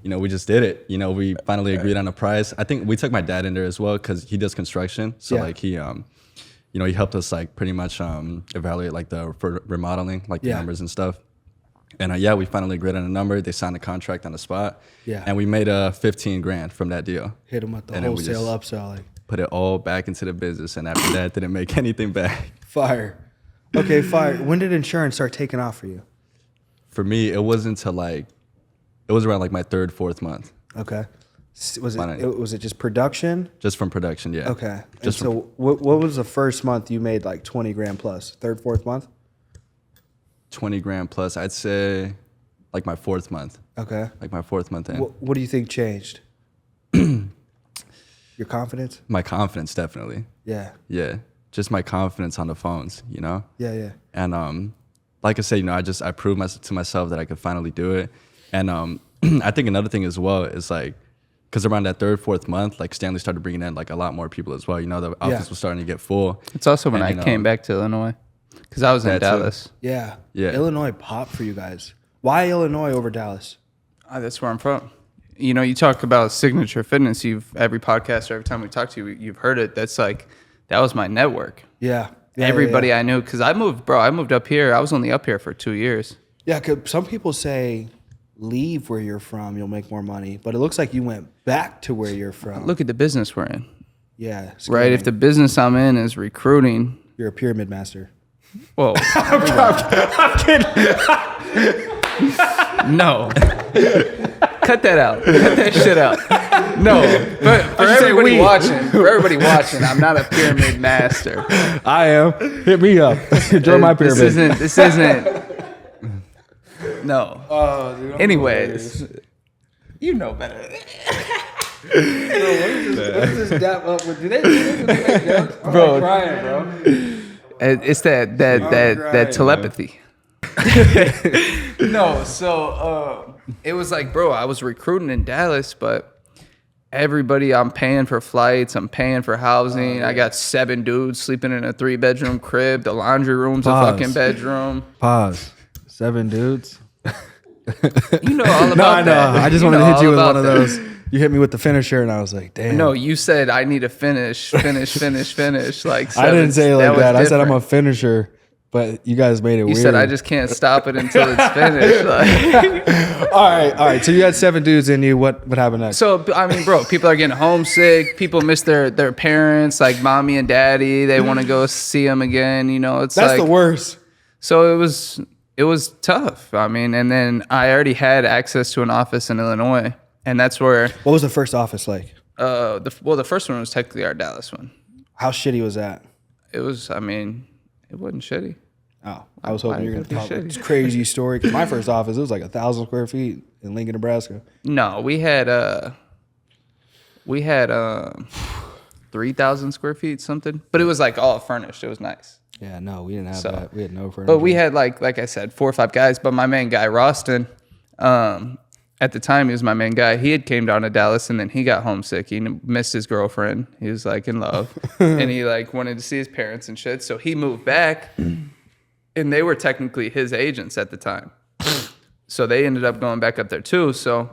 we just did it. We finally agreed on a price. I think we took my dad in there as well because he does construction. So like he helped us like pretty much evaluate like for remodeling, like the numbers and stuff. And we finally agreed on a number. They signed a contract on the spot. Yeah. And we made $15,000 from that deal. Hit them with the wholesale upselling. Put it all back into the business, and after that, didn't make anything back. Fire. Okay, fire. When did insurance start taking off for you? For me, it wasn't until it was around like my 3rd, 4th month. Okay. Was it just production? Just from production, yeah. Okay. What was the first month you made like $20,000 plus? 3rd, 4th month? $20,000 plus. I'd say like my 4th month. Okay. Like my 4th month in. What do you think changed? Your confidence? My confidence, definitely. Yeah. Yeah. Just my confidence on the phones, you know? Yeah. And like I said, you know, I proved to myself that I could finally do it. And I think another thing as well is like, because around that 3rd, 4th month, like Stanley started bringing in like a lot more people as well. You know, the office was starting to get full. It's also when I came back to Illinois, because I was in Dallas. Yeah. Yeah. Illinois popped for you guys. Why Illinois over Dallas? That's where I'm from. You know, you talk about signature fitness. Every podcast or every time we talk to you, you've heard it. That's like, that was my network. Yeah. Everybody I knew, because I moved up here. I was only up here for 2 years. Yeah, because some people say leave where you're from, you'll make more money. But it looks like you went back to where you're from. Look at the business we're in. Yeah. Right? If the business I'm in is recruiting. You're a pyramid master. Whoa. I'm kidding. No. Cut that out. Cut that shit out. No. But for everybody watching, I'm not a pyramid master. I am. Hit me up. Join my pyramid. This isn't. No. Oh, dude, anyways, you know better. Bro, what is this dap up with? Do they make jokes? I'm crying, bro. It's that telepathy. No, so it was like, bro, I was recruiting in Dallas, but everybody, I'm paying for flights, I'm paying for housing. I got 7 dudes sleeping in a 3-bedroom crib. The laundry room's a fucking bedroom. Pause. 7 dudes. You know all about that. I just wanted to hit you with one of those. You hit me with the finisher, and I was like, damn. No, you said I need to finish. Like I didn't say it like that. I said I'm a finisher, but you guys made it weird. You said I just can't stop it until it's finished. Like. All right. So you had 7 dudes in you. What happened next? So, I mean, bro, people are getting homesick. People miss their parents, like mommy and daddy. They want to go see them again. You know, that's the worst. So it was tough. I mean, and then I already had access to an office in Illinois. And that's where. What was the first office like? The first one was technically our Dallas one. How shitty was that? It was. I mean, it wasn't shitty. Oh, I was hoping you were going to tell this crazy story. Cause my first office, it was like 1,000 square feet in Lincoln, Nebraska. No, we had 3,000 square feet, something. But it was like all furnished. It was nice. Yeah, no, we didn't have that. We had no furniture. But we had like I said, 4 or 5 guys. But my main guy, Roston, at the time he was my main guy. He had came down to Dallas and then he got homesick. He missed his girlfriend. He was like in love, and he like wanted to see his parents and shit. So he moved back, and they were technically his agents at the time. So they ended up going back up there too. So,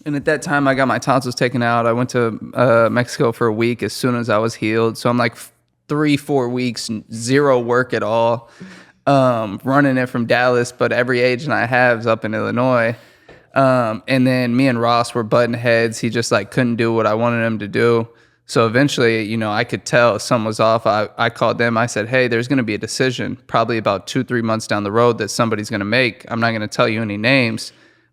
and at that time I got my tonsils taken out. I went to Mexico for a week as soon as I was healed. So I'm like 3-4 weeks, 0 work at all, running it from Dallas. But every agent I have is up in Illinois. And then me and Ross were butting heads. He just like couldn't do what I wanted him to do. So eventually, you know, I could tell something was off. I called them. I said, hey, there's going to be a decision probably about 2-3 months down the road that somebody's going to make. I'm not going to tell you any names,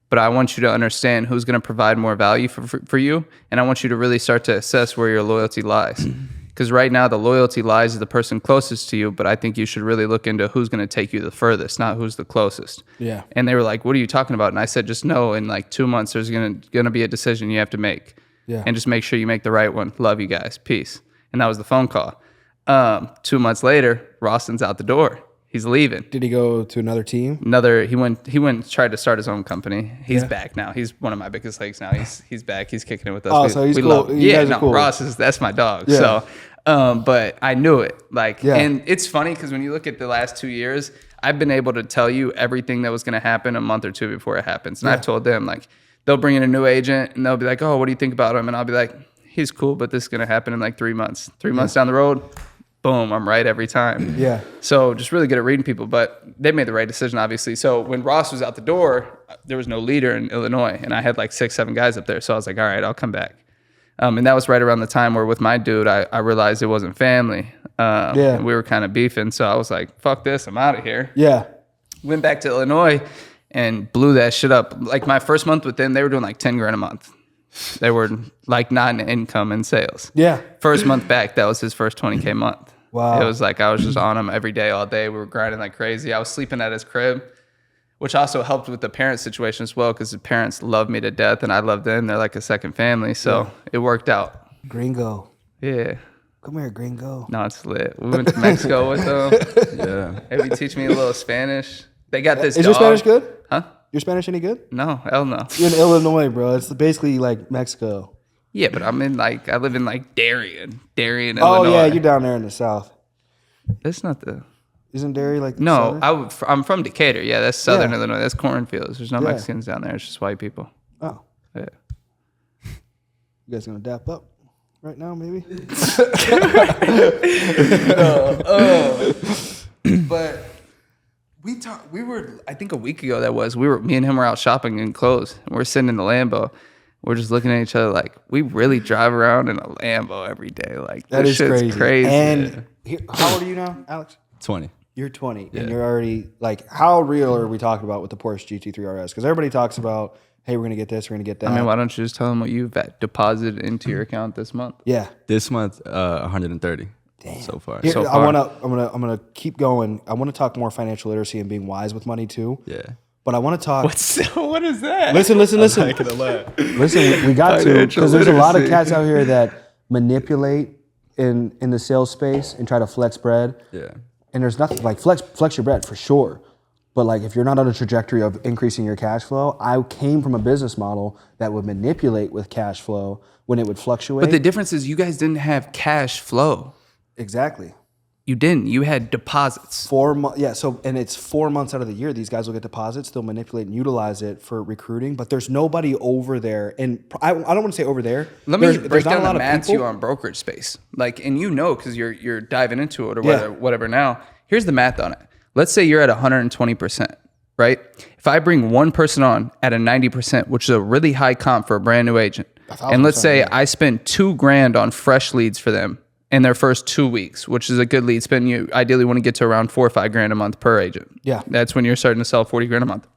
but I want you to understand who's going to provide more value for you. And I want you to really start to assess where your loyalty lies. Because right now the loyalty lies in the person closest to you, but I think you should really look into who's going to take you the furthest, not who's the closest. Yeah. And they were like, what are you talking about? And I said, just know in like 2 months there's going to be a decision you have to make. Yeah. And just make sure you make the right one. Love you guys. Peace. And that was the phone call. 2 months later, Roston's out the door. He's leaving. Did he go to another team? He went and tried to start his own company. He's back now. He's one of my biggest legs now. He's back. He's kicking it with us. Oh, so he's cool. Cool. Ross that's my dog. Yeah. So but I knew it. And it's funny because when you look at the last 2 years, I've been able to tell you everything that was going to happen a month or 2 before it happens. And I've told them, like, they'll bring in a new agent and they'll be like, oh, what do you think about him? And I'll be like, he's cool, but this is going to happen in like 3 months. 3 months down the road, boom, I'm right every time. Yeah. So just really good at reading people, but they made the right decision, obviously. So when Ross was out the door, there was no leader in Illinois, and I had like 6-7 guys up there. So I was like, all right, I'll come back. And that was right around the time where with my dude, I realized it wasn't family. And we were kind of beefing. So I was like, fuck this, I'm out of here. Yeah. Went back to Illinois and blew that shit up. Like my first month with them, they were doing like 10 grand a month. They were like not in income in sales. Yeah. First month back, that was his first 20K month. Wow. It was like I was just on him every day, all day. We were grinding like crazy. I was sleeping at his crib, which also helped with the parent situation as well, because the parents love me to death and I love them. They're like a second family. So it worked out. Gringo. Yeah. Come here, Gringo. No, it's lit. We went to Mexico with them. Yeah. Maybe teach me a little Spanish. They got this Is dog. your Spanish good? Huh? Your Spanish any good? No, hell no. You're in Illinois, bro. It's basically like Mexico. Yeah, but I live in like Darien, Oh, Illinois. yeah, you're down there in the south. That's not the... Isn't Derry like No, southern? I'm from Decatur. Yeah, that's southern Yeah. Illinois. That's cornfields. There's no Mexicans down there. It's just white people. Oh, Yeah. you guys gonna dap up right now, maybe? But we were, I think a week ago me and him were out shopping in clothes. And we're sitting in the Lambo. We're just looking at each other like, we really drive around in a Lambo every day. Like, That this is shit's crazy. And how old are you now, Alex? 20. You're 20, and you're already like, how real are we talking about with the Porsche GT3 RS? Because everybody talks about, hey, we're gonna get this, we're gonna get that. I mean, why don't you just tell them what you've deposited into your account this month? Yeah. This month, 130 so far. Here, So I'm far. gonna keep going. I want to talk more financial literacy and being wise with money too. Yeah. But I want to talk. What is that? Listen. Listen, we got to, Financial because there's a lot of literacy. cats out here that manipulate in the sales space and try to flex bread. Yeah. And there's nothing like flex your bread for sure. But like if you're not on a trajectory of increasing your cash flow, I came from a business model that would manipulate with cash flow when it would fluctuate. But the difference is you guys didn't have cash flow. Exactly. You didn't. You had deposits. 4 months, yeah. So, and it's 4 months out of the year. These guys will get deposits. They'll manipulate and utilize it for recruiting. But there's nobody over there, and I don't want to say over there. Let me There's break not a down lot the of math to people. you on brokerage space. Like, and you know, because you're diving into it or Yeah. whatever now. Here's the math on it. Let's say you're at 120%, right? If I bring one person on at a 90%, which is a really high comp for a brand new agent, and let's say I spend $2,000 on fresh leads for them in their first 2 weeks, which is a good lead spend. You ideally want to get to around $4 or $5 a month per agent. Yeah. That's when you're starting to sell $40,000 a month.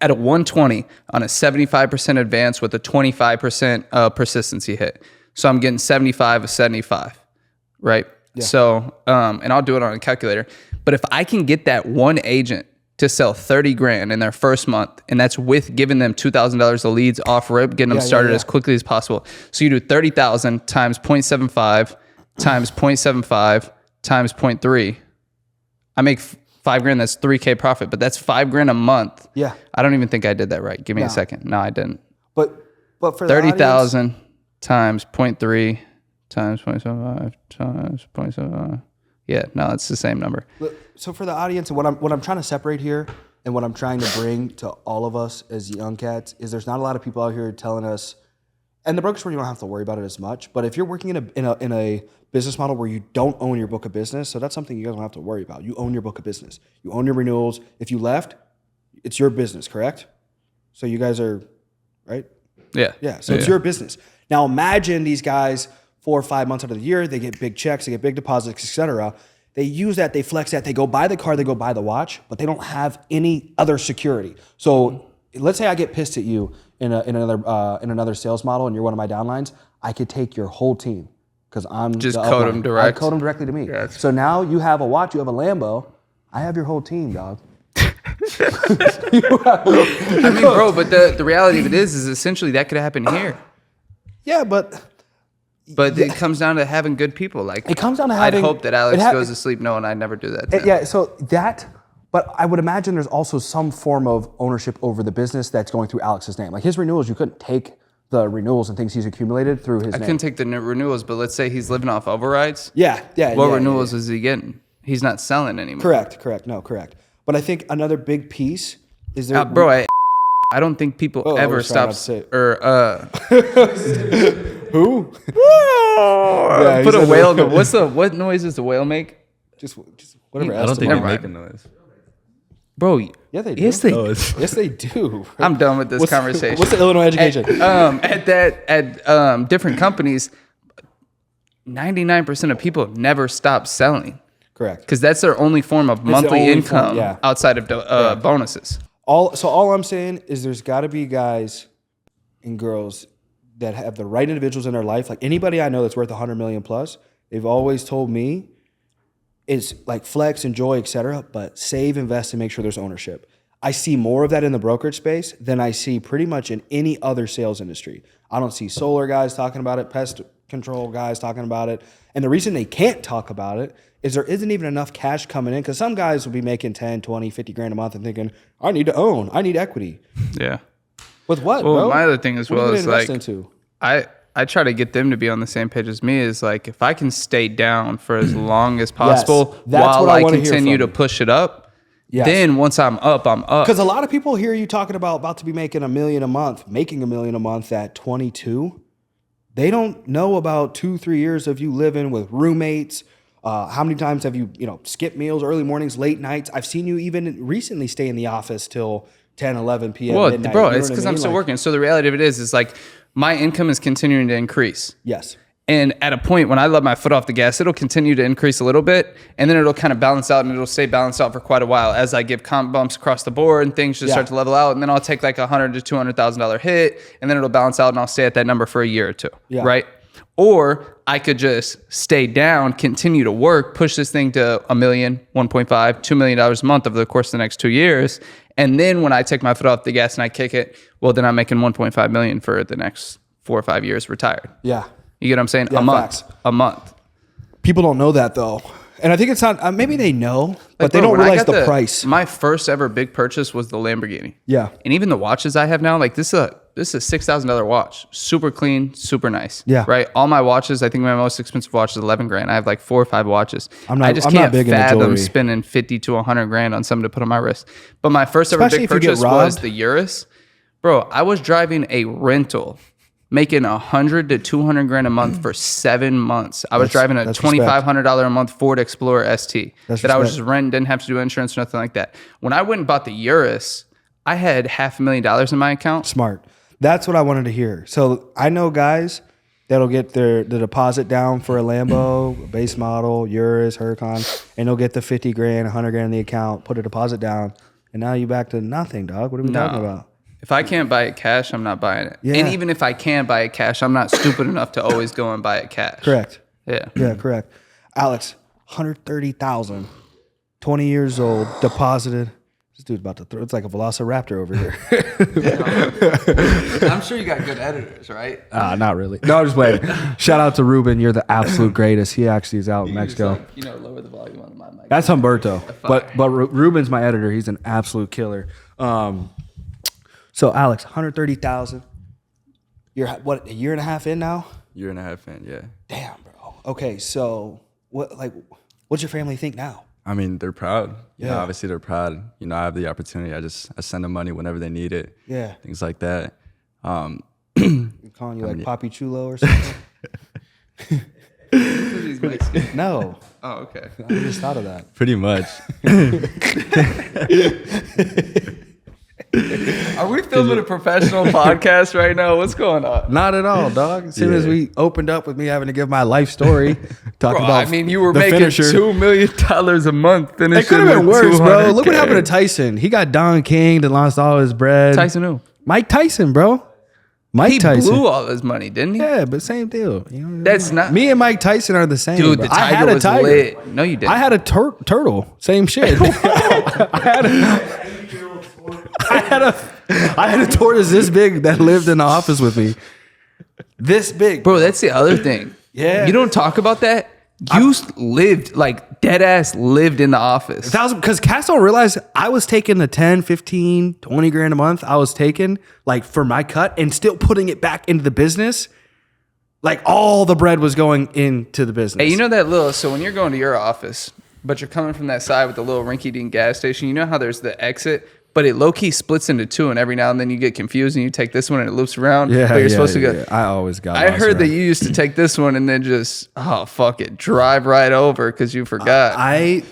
At a 120 on a 75% advance with a 25% persistency hit. So I'm getting 75 of 75, right? Yeah. So, and I'll do it on a calculator. But if I can get that one agent to sell $30,000 in their first month, and that's with giving them $2,000 of leads off rip, getting them started as quickly as possible. So you do 30,000 times 0.75 times 0.75 times 0.3. I make $5,000. That's $3,000 profit, but that's $5,000 a month. Yeah. I don't even think I did that right. Give me a second. No, I didn't. But for 30,000 times 0.3 times 0.75 times 0.75. Yeah, no, it's the same number. So for the audience, and what I'm trying to separate here, and what I'm trying to bring to all of us as young cats, is there's not a lot of people out here telling us, and the brokerage world, you don't have to worry about it as much. But if you're working in a business model where you don't own your book of business, so that's something you guys don't have to worry about. You own your book of business. You own your renewals. If you left, it's your business, correct? So you guys are, right? Yeah. Yeah. So it's your business. Now imagine these guys 4 or 5 months out of the year, they get big checks, they get big deposits, etc. They use that, they flex that, they go buy the car, they go buy the watch, but they don't have any other security. So let's say I get pissed at you in another sales model, and you're one of my downlines. I could take your whole team because I'm just the code upline. them direct. I code them directly to me. Yeah, so now you have a watch, you have a Lambo. I have your whole team, dog. I mean, bro, but the reality of it is essentially that could happen here. Yeah, but it comes down to having good people. Like, it comes down to having. I'd hope that Alex goes to sleep knowing I'd never do that to him. Yeah, so that, but I would imagine there's also some form of ownership over the business that's going through Alex's name. Like his renewals, you couldn't take the renewals and things he's accumulated through his name. I couldn't take the renewals, but let's say he's living off overrides. Yeah. What renewals is he getting? He's not selling anymore. Correct. But I think another big piece is there. Bro, I don't think people ever stop Who? Put a whale. What noise does the whale make? Just whatever. I don't think Never they mind. make a noise. Bro, Yeah, they do. yes, they. Yes, they do. Bro. I'm done with this conversation. What's the Illinois education? At different companies, 99% of people never stop selling. Correct. Because that's their only form of monthly only income form, outside of bonuses. All I'm saying is there's got to be guys and girls that have the right individuals in their life. Like anybody I know that's worth 100 million plus, they've always told me it's like flex, enjoy, etc. But save, invest, and make sure there's ownership. I see more of that in the brokerage space than I see pretty much in any other sales industry. I don't see solar guys talking about it, pest control guys talking about it. And the reason they can't talk about it is there isn't even enough cash coming in, because some guys will be making 10, 20, 50 grand a month and thinking, I need to own, I need equity. Yeah. With what, well, bro? My other thing as what well is like, into? I try to get them to be on the same page as me. Is like, if I can stay down for as long as possible while I continue to push it up, then once I'm up, I'm up. Because a lot of people hear you talking about to be making $1 million a month, making $1 million a month at 22. They don't know about 2-3 years of you living with roommates. How many times have you skipped meals, early mornings, late nights? I've seen you even recently stay in the office till 10, 11 p.m. Well, midnight. bro, it's because I'm still working. So the reality of it is like my income is continuing to increase. Yes. And at a point when I let my foot off the gas, it'll continue to increase a little bit, and then it'll kind of balance out, and it'll stay balanced out for quite a while as I give comp bumps across the board and things just start to level out. And then I'll take like $100,000 to $200,000 hit, and then it'll balance out, and I'll stay at that number for a year or two, right? Or I could just stay down, continue to work, push this thing to $1 million, $1.5, $2 million a month over the course of the next 2 years. And then when I take my foot off the gas and I kick it, well, then I'm making $1.5 million for the next 4 or 5 years retired. Yeah. You get what I'm saying? Yeah, A month. People don't know that though. And I think it's not, maybe they know, but they don't realize the price. My first ever big purchase was the Lamborghini. Yeah. And even the watches I have now, like this is a $6,000 watch. Super clean, super nice. Yeah. Right? All my watches, I think my most expensive watch is $11,000. I have like 4 or 5 watches. I just can't fathom spending $50,000 to $100,000 on something to put on my wrist. But my first ever big purchase was the Urus. Bro, I was driving a rental, making $100,000 to $200,000 a month for 7 months. I was driving a $2,500 a month Ford Explorer ST that I was just renting, didn't have to do insurance, nothing like that. When I went and bought the Urus, I had $500,000 in my account. Smart. That's what I wanted to hear. So I know guys that'll get the deposit down for a Lambo, a base model, Urus, Huracan, and they'll get the $50,000, $100,000 in the account, put a deposit down, and now you back to nothing, dog. What are we talking about? If I can't buy it cash, I'm not buying it. Yeah. And even if I can buy it cash, I'm not stupid enough to always go and buy it cash. Correct. Yeah. Yeah, correct. Alex, $130,000, 20 years old, deposited. This dude's about to throw. It's like a velociraptor over here. I'm sure you got good editors, right? Not really. No, I'm just playing. Shout out to Ruben. You're the absolute greatest. He actually is out in Mexico. Like, lower the volume on my mic. That's Humberto. But Ruben's my editor. He's an absolute killer. So Alex, $130,000. You're what, a year and a half in now? Year and a half in, yeah. Damn, bro. Okay, so what's your family think now? I mean, they're proud. Yeah. Obviously they're proud. I have the opportunity. I send them money whenever they need it. Yeah. Things like that. Calling you like Papi Chulo or something? No. Oh, okay. I just thought of that. Pretty much. Are we filming a professional podcast right now? What's going on? Not at all, dog. As soon as we opened up with me having to give my life story, you were making $2 million a month. It could have been worse, bro. Look what happened to Tyson. He got Don King that lost all his bread. Tyson who? Mike Tyson, bro. Tyson. He blew all his money, didn't he? Yeah, but same deal. That's not me and Mike Tyson are the same. Dude, bro. the tiger was lit. No, you didn't. I had a turtle. Same shit. I had a tortoise this big that lived in the office with me. This big. Bro, that's the other thing. Yeah. You don't talk about that. You lived, like, dead ass lived in the office. Because cats don't realize I was taking the 10, 15, 20 grand a month I was taking, like, for my cut and still putting it back into the business. Like, all the bread was going into the business. Hey, so when you're going to your office, but you're coming from that side with the little rinky-dink gas station, you know how there's the exit? But it low-key splits into two, and every now and then you get confused, and you take this one, and it loops around. Yeah, but you're supposed to go. Yeah. I always got. I heard that you used to take this one and then just, fuck it, drive right over because you forgot. I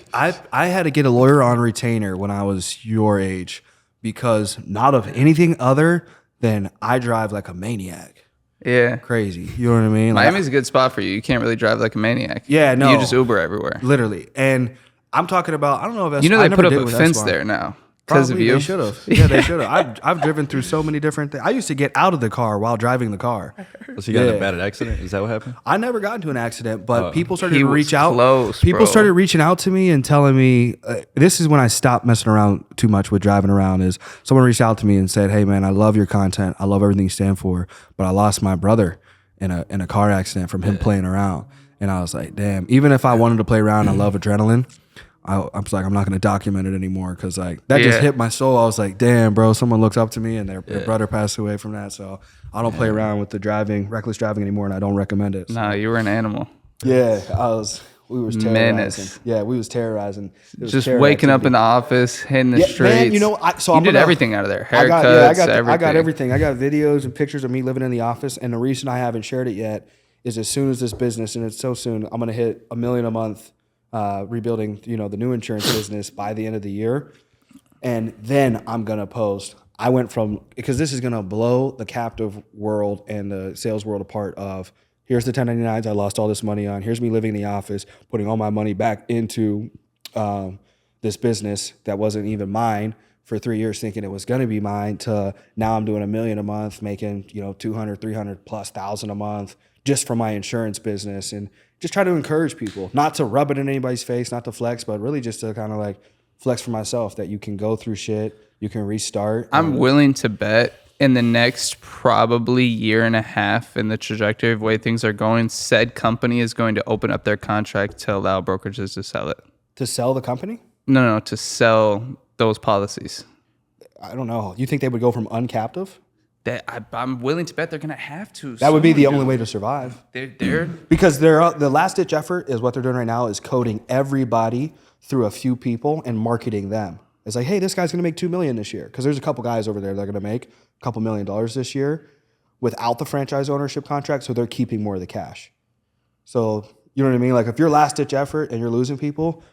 had to get a lawyer on retainer when I was your age because not of anything other than I drive like a maniac. Yeah. Crazy. You know what I mean? Miami's a good spot for you. You can't really drive like a maniac. Yeah, no. You just Uber everywhere. Literally. And I'm talking about, I don't know if that's... they put up a fence there now. Because of you? They should have. Yeah, they should have. I've driven through so many different things. I used to get out of the car while driving the car. So you got in a bad accident? Is that what happened? I never got into an accident, but people started He to was reach out. close, People bro. started reaching out to me and telling me, this is when I stopped messing around too much with driving around, is someone reached out to me and said, hey man, I love your content. I love everything you stand for, but I lost my brother in a car accident from him playing around. And I was like, damn, even if I wanted to play around, I love adrenaline. I was like, I'm not going to document it anymore because like that just hit my soul. I was like, damn, bro, someone looks up to me and their brother passed away from that. So I don't play around with the reckless driving anymore, and I don't recommend it. So. Nah, you were an animal. Yeah, we was terrorizing. Menace. Yeah, we was terrorizing. Just waking up in the office, hitting the streets. Man, you know, you did everything out of there. Haircuts, everything. I got everything. I got videos and pictures of me living in the office. And the reason I haven't shared it yet is as soon as this business, and it's so soon, I'm gonna hit $1 million a month. Rebuilding, the new insurance business by the end of the year. And then I'm going to post. I went from, because this is going to blow the captive world and the sales world apart of, here's the 1099s I lost all this money on. Here's me living in the office, putting all my money back into this business that wasn't even mine for 3 years, thinking it was going to be mine, to now I'm doing $1 million a month, making, 200, 300 plus thousand a month just from my insurance business. And just try to encourage people, not to rub it in anybody's face, not to flex, but really just to kind of like flex for myself that you can go through shit, you can restart. I'm willing to bet in the next probably year and a half, in the trajectory of the way things are going, said company is going to open up their contract to allow brokerages to sell it. To sell the company? No, to sell those policies. I don't know. You think they would go from uncaptive? I'm willing to bet they're going to have to. That would be the only way to survive. Because the last ditch effort is what they're doing right now is coding everybody through a few people and marketing them. It's like, hey, this guy's going to make $2 million this year. Because there's a couple guys over there that are going to make a couple $1 million this year without the franchise ownership contract. So they're keeping more of the cash. So you know what I mean? Like if you're last ditch effort and you're losing people,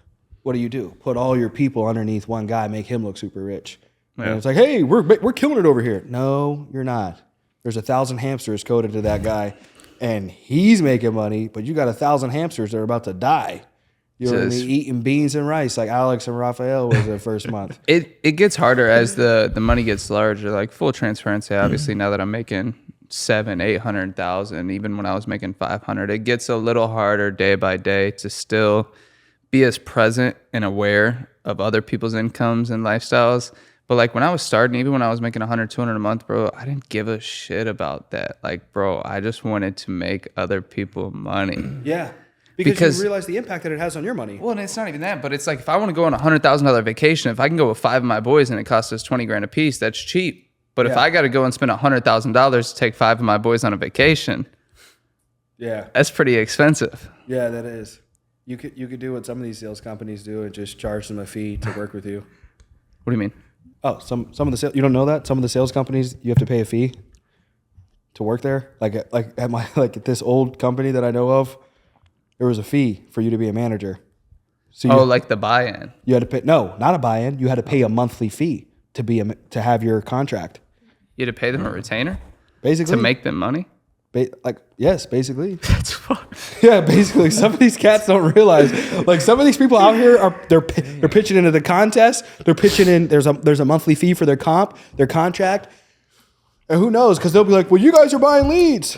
what do? Put all your people underneath one guy, make him look super rich. Yeah. And it's like, hey, we're killing it over here. No, you're not. There's 1,000 hamsters coded to that guy, and he's making money, but you got 1,000 hamsters that are about to die. You know what I mean? Eating beans and rice like Alex and Raphael was their first month. It gets harder as the money gets larger. Like full transparency, obviously, now that I'm making 700,000-800,000, even when I was making 500, it gets a little harder day by day to still be as present and aware of other people's incomes and lifestyles. But like when I was starting, even when I was making 100, 200 a month, bro, I didn't give a shit about that. Like, bro, I just wanted to make other people money. Yeah. Because you realize the impact that it has on your money. Well, and it's not even that, but it's like if I want to go on a $100,000 vacation, if I can go with 5 of my boys and it costs us 20 grand a piece, that's cheap. But if I got to go and spend $100,000 to take 5 of my boys on a vacation, that's pretty expensive. Yeah, that is. You could do what some of these sales companies do and just charge them a fee to work with you. What do you mean? Oh, some of the sales, you don't know that? Some of the sales companies, you have to pay a fee to work there. Like at this old company that I know of, there was a fee for you to be a manager. So like the buy-in. You had to pay, no, not a buy-in. You had to pay a monthly fee to have your contract. You had to pay them a retainer? Basically. To make them money? Yes, basically. That's fun. Yeah, basically. Some of these cats don't realize. Like some of these people out here they're pitching into the contest. They're pitching in. There's a monthly fee for their contract, and who knows? Because they'll be like, "Well, you guys are buying leads,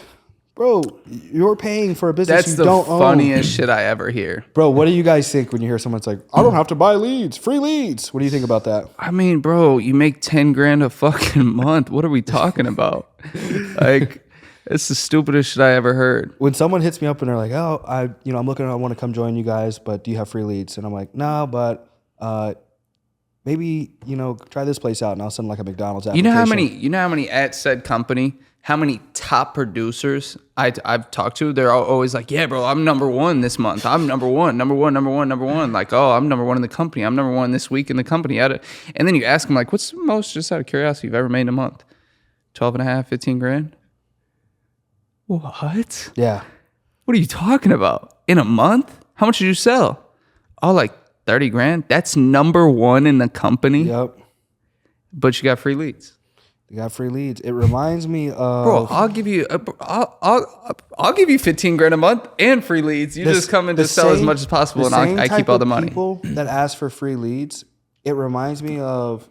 bro. You're paying for a business you don't own." That's the funniest shit I ever hear, bro. What do you guys think when you hear someone's like, "I don't have to buy leads, free leads"? What do you think about that? I mean, bro, you make 10 grand a fucking month. What are we talking about? Like. It's the stupidest shit I ever heard. When someone hits me up and they're like, "Oh, I want to come join you guys, but do you have free leads?" And I'm like, "No, but maybe try this place out," and I'll send like a McDonald's application. You know how many at said company, how many top producers I've talked to? They're always like, "Yeah, bro, I'm number one this month. I'm number one. Like, oh, I'm number one in the company. I'm number one this week in the company." And then you ask them like, "What's the most, just out of curiosity, you've ever made in a month?" 12 and a half, 15 grand. What? Yeah. What are you talking about? In a month? How much did you sell? Oh, like 30 grand? That's number one in the company? Yep. But you got free leads. You got free leads. It reminds me of... Bro, I'll give you 15 grand a month and free leads. You just come in to sell as much as possible and I keep all the money. People that ask for free leads, it reminds me of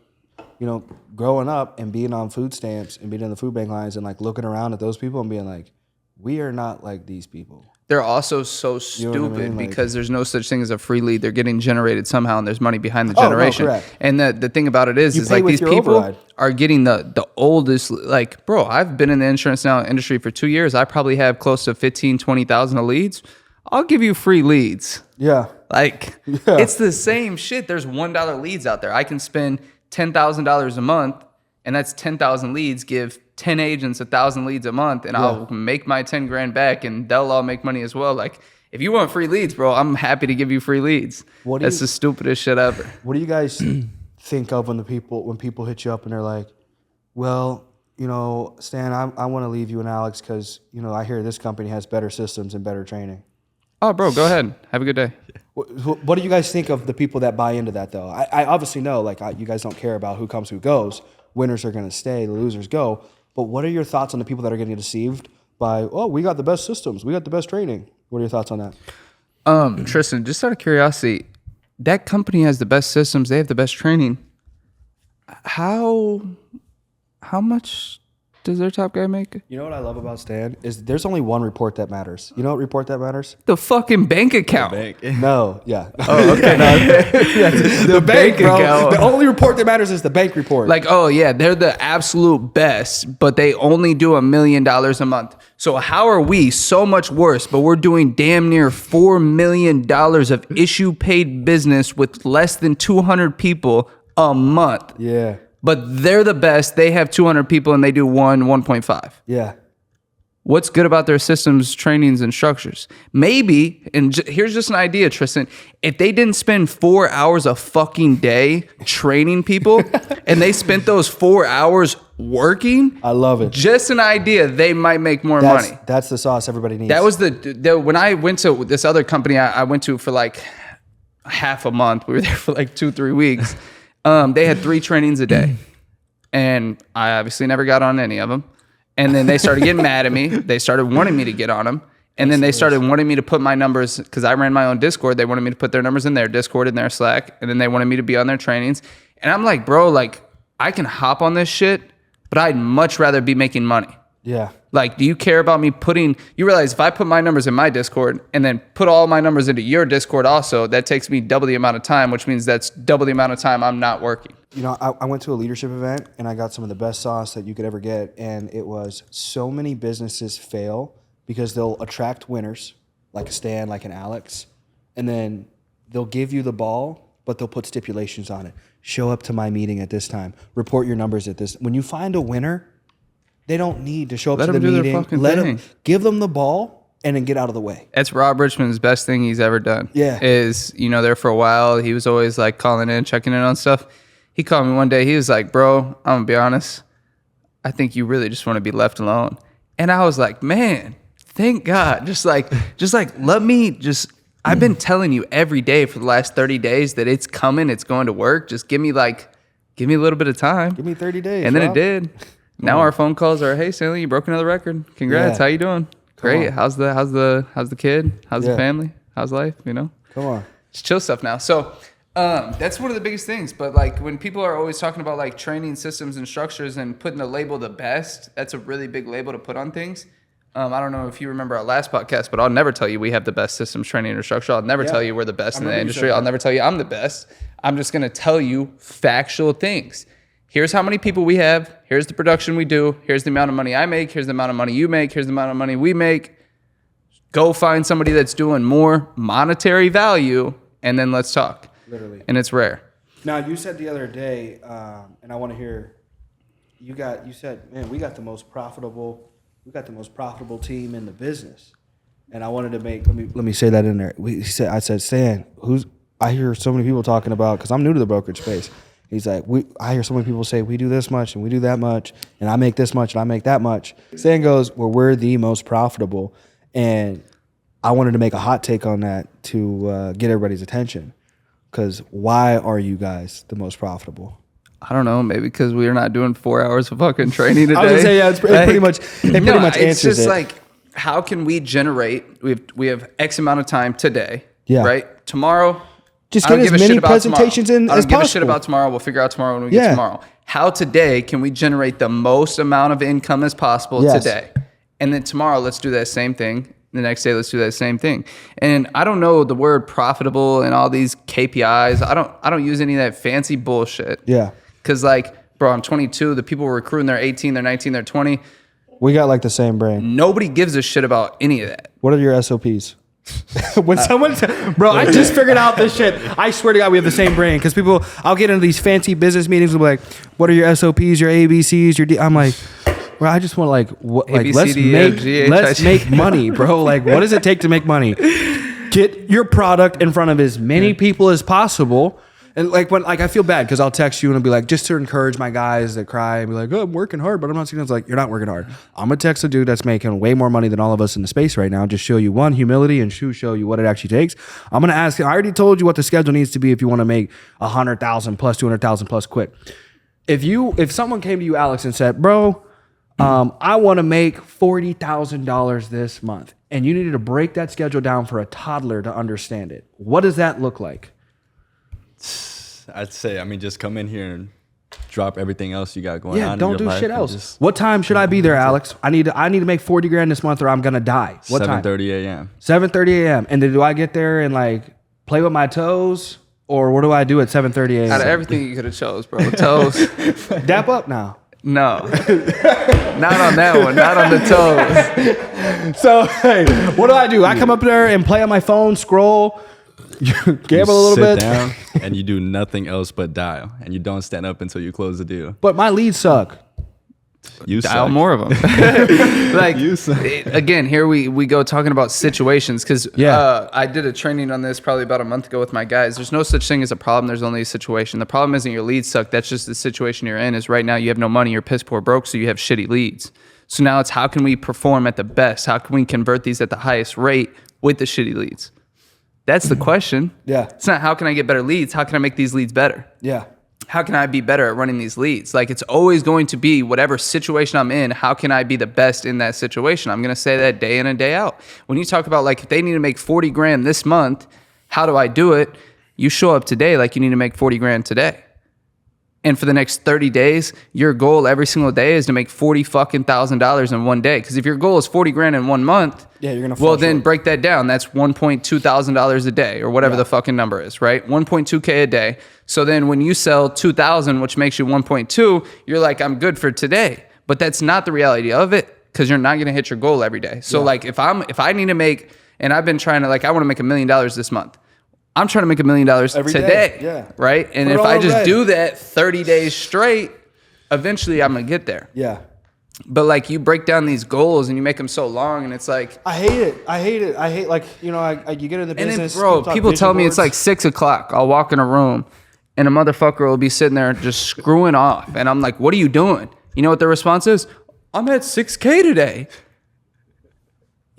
growing up and being on food stamps and being in the food bank lines and like looking around at those people and being like, we are not like these people. They're also so stupid because there's no such thing as a free lead. They're getting generated somehow, and there's money behind the generation. No, correct. And the thing about it is like these people are getting the oldest. Like, bro, I've been in the insurance industry for 2 years. I probably have close to 15, 20,000 of leads. I'll give you free leads. Yeah. Like, it's the same shit. There's $1 leads out there. I can spend $10,000 a month, and that's 10,000 leads. Give 10 agents 1,000 leads a month, and I'll make my 10 grand back, and they'll all make money as well. Like, if you want free leads, bro, I'm happy to give you free leads. That's the stupidest shit ever. What do you guys think of when people hit you up and they're like, well, Stan, I want to leave you and Alex because, I hear this company has better systems and better training. Oh, bro, go ahead. Have a good day. What do you guys think of the people that buy into that, though? I obviously know, you guys don't care about who comes, who goes. Winners are going to stay, the losers go. But what are your thoughts on the people that are getting deceived by, we got the best systems, we got the best training? What are your thoughts on that? Tristan, just out of curiosity, that company has the best systems, they have the best training. How much does their top guy make? You know what I love about Stan is there's only one report that matters. You know what report that matters? The fucking bank account. No, yeah. Oh, okay. The bank account. The only report that matters is the bank report. Like, oh yeah, they're the absolute best, but they only do $1 million a month. So how are we so much worse, but we're doing damn near $4 million of issue paid business with less than 200 people a month? Yeah. But they're the best. They have 200 people and they do 1.5. Yeah. What's good about their systems, trainings, and structures? Maybe, and here's just an idea, Tristan. If they didn't spend 4 hours a fucking day training people and they spent those 4 hours working, I love it. Just an idea, they might make more money. That's the sauce everybody needs. That was when I went to this other company I went to for like half a month. We were there for like 2-3 weeks. They had 3 trainings a day, and I obviously never got on any of them. And then they started getting mad at me. They started wanting me to get on them. And then they started wanting me to put my numbers, because I ran my own Discord. They wanted me to put their numbers in their Discord and their Slack. And then they wanted me to be on their trainings. And I'm like, bro, like, I can hop on this shit, but I'd much rather be making money. Yeah. Like, do you care about me you realize if I put my numbers in my Discord and then put all my numbers into your Discord also, that takes me double the amount of time, which means that's double the amount of time I'm not working. I went to a leadership event and I got some of the best sauce that you could ever get. And it was so many businesses fail because they'll attract winners like a Stan, like an Alex, and then they'll give you the ball, but they'll put stipulations on it. Show up to my meeting at this time. Report your numbers at this. When you find a winner, they don't need to show up to the meeting. Let them give them the ball and then get out of the way. That's Rob Richmond's best thing he's ever done. Yeah. Is, there for a while, he was always like calling in, checking in on stuff. He called me one day. He was like, bro, I'm going to be honest. I think you really just want to be left alone. And I was like, man, thank God. Just like, let me I've been telling you every day for the last 30 days that it's coming. It's going to work. Just give me a little bit of time. Give me 30 days. And then it did. Now our phone calls are, hey, Stanley, you broke another record. Congrats. Yeah. How you doing? Great. How's the kid? How's the family? How's life? Come on. It's chill stuff now. So that's one of the biggest things. But like when people are always talking about like training systems and structures and putting the label the best, that's a really big label to put on things. I don't know if you remember our last podcast, but I'll never tell you we have the best systems, training, or structure. I'll never tell you we're the best in the industry. I'll never tell you I'm the best. I'm just going to tell you factual things. Here's how many people we have. Here's the production we do. Here's the amount of money I make. Here's the amount of money you make. Here's the amount of money we make. Go find somebody that's doing more monetary value, and then let's talk. Literally. And it's rare. Now, you said the other day, and I want to hear, you said, man, we got the most profitable team in the business. And I wanted to let me say that in there. I said, Stan, I hear so many people talking about, because I'm new to the brokerage space. He's like, I hear so many people say we do this much and we do that much, and I make this much and I make that much. Stan goes, well, we're the most profitable. And I wanted to make a hot take on that to get everybody's attention. Because why are you guys the most profitable? I don't know, maybe because we're not doing 4 hours of fucking training a day. I was gonna say, yeah, it pretty much answers it's just it. like, how can we generate? We have X amount of time today, yeah. Right? Tomorrow, just get as many presentations in as possible. I don't give a shit about tomorrow. We'll figure out tomorrow when we get tomorrow. How today can we generate the most amount of income as possible today? And then tomorrow, let's do that same thing. The next day, let's do that same thing. And I don't know the word profitable and all these KPIs. I don't use any of that fancy bullshit. Yeah. Because like, bro, I'm 22. The people we're recruiting, they're 18, they're 19, they're 20. We got like the same brain. Nobody gives a shit about any of that. What are your SOPs? When someone, bro, I just figured out this shit. I swear to God, we have the same brain. Because people, I'll get into these fancy business meetings and be like, what are your SOPs, your ABCs, your D? I'm like, bro, I just want like, what, like let's make money, bro. Like, what does it take to make money? Get your product in front of as many people as possible. And like when I feel bad because I'll text you and I'll be like, just to encourage my guys that cry and be like, oh, I'm working hard, but I'm not seeing it. It's like, you're not working hard. I'm gonna text a dude that's making way more money than all of us in the space right now. Just show you one, humility, and two, show you what it actually takes. I'm gonna ask him. I already told you what the schedule needs to be if you want to make 100,000 plus 200,000 plus quick. If someone came to you, Alex, and said, bro, I want to make $40,000 this month, and you needed to break that schedule down for a toddler to understand it, what does that look like? I'd say, just come in here and drop everything else you got going on. Yeah, don't do shit else. Just, what time should I be there, Alex? I need to make 40 grand this month or I'm gonna die. What time? 7:30 a.m. 7:30 a.m. And then do I get there and like play with my toes, or what do I do at 7:30 a.m.? Out of everything you could have chose, bro. Toes. Dap up now. No. Not on that one. Not on the toes. So hey, what do? I come up there and play on my phone, scroll. Gamble a little bit. Sit down and you do nothing else but dial, and you don't stand up until you close the deal. But my leads suck. You dial suck. more of them. Like again, here we go talking about situations because I did a training on this probably about a month ago with my guys. There's no such thing as a problem. There's only a situation. The problem isn't your leads suck. That's just the situation you're in. Is right now you have no money. You're piss poor broke, so you have shitty leads. So now it's how can we perform at the best? How can we convert these at the highest rate with the shitty leads? That's the question. Yeah. It's not how can I get better leads? How can I make these leads better? Yeah. How can I be better at running these leads? Like it's always going to be whatever situation I'm in, how can I be the best in that situation? I'm going to say that day in and day out. When you talk about like if they need to make 40 grand this month, how do I do it? You show up today like you need to make 40 grand today. And for the next 30 days, your goal every single day is to make $40,000 in one day. Because if your goal is 40 grand in 1 month, you're gonna well then break that down. That's $1,200 a day or whatever the fucking number is, right? 1.2K a day. So then when you sell 2,000, which makes you 1.2, you're like, I'm good for today. But that's not the reality of it because you're not gonna hit your goal every day. So like if I need to make, and I've been trying to I want to make $1 million this month. I'm trying to make $1 million today, right? And if I just do that 30 days straight, eventually I'm gonna get there. Yeah. But like you break down these goals and you make them so long, and it's like I hate it. I hate like you get in the business. And then, bro, people tell me it's like 6 o'clock. I'll walk in a room, and a motherfucker will be sitting there just screwing off, and I'm like, "What are you doing?" You know what their response is? I'm at 6K today.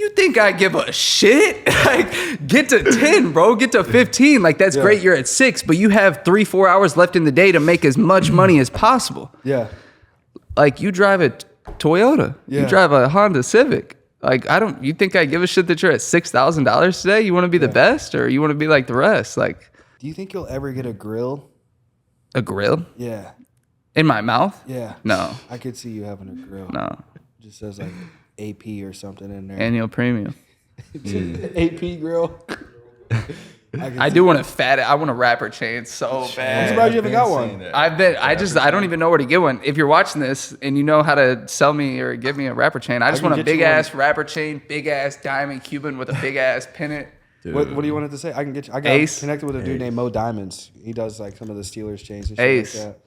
You think I give a shit? Like, get to 10, bro. Get to 15. Like, that's great. You're at 6, but you have 3-4 hours left in the day to make as much money as possible. Yeah. Like, you drive a Toyota. Yeah. You drive a Honda Civic. Like, you think I give a shit that you're at $6,000 today? You want to be the best, or you want to be like the rest? Like, do you think you'll ever get a grill? A grill? Yeah. In my mouth? Yeah. No. I could see you having a grill. No. It just says like AP or something in there. Annual premium. AP grill. I do want I want a rapper chain so bad. I'm surprised you haven't got one. I don't even know where to get one. If you're watching this and you know how to sell me or give me a rapper chain, I just want a big ass rapper chain, big ass diamond Cuban with a big ass pennant. What do you want it to say? I can get you. I got Ace. connected with a dude named Mo Diamonds. He does like some of the Steelers chains and shit Ace. like that.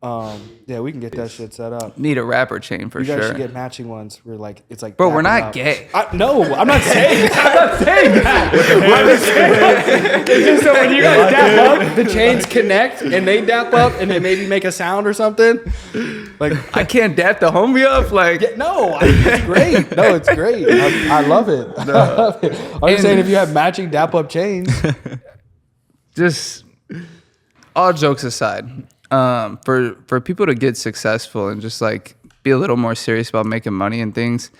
Yeah, we can get that shit set up. Need a rapper chain for you guys sure. should get matching ones where like it's like. Bro, we're not up. gay. No, I'm not saying. I'm not saying that. I'm just saying. It's just so when you guys dap up, the chains connect and they dap up and they maybe make a sound or something. Like I can't dap the homie up. Like it's great. No, it's great. I love it. I love it. I'm just saying if you have matching dap up chains. Just all jokes aside. For people to get successful and just like be a little more serious about making money and things,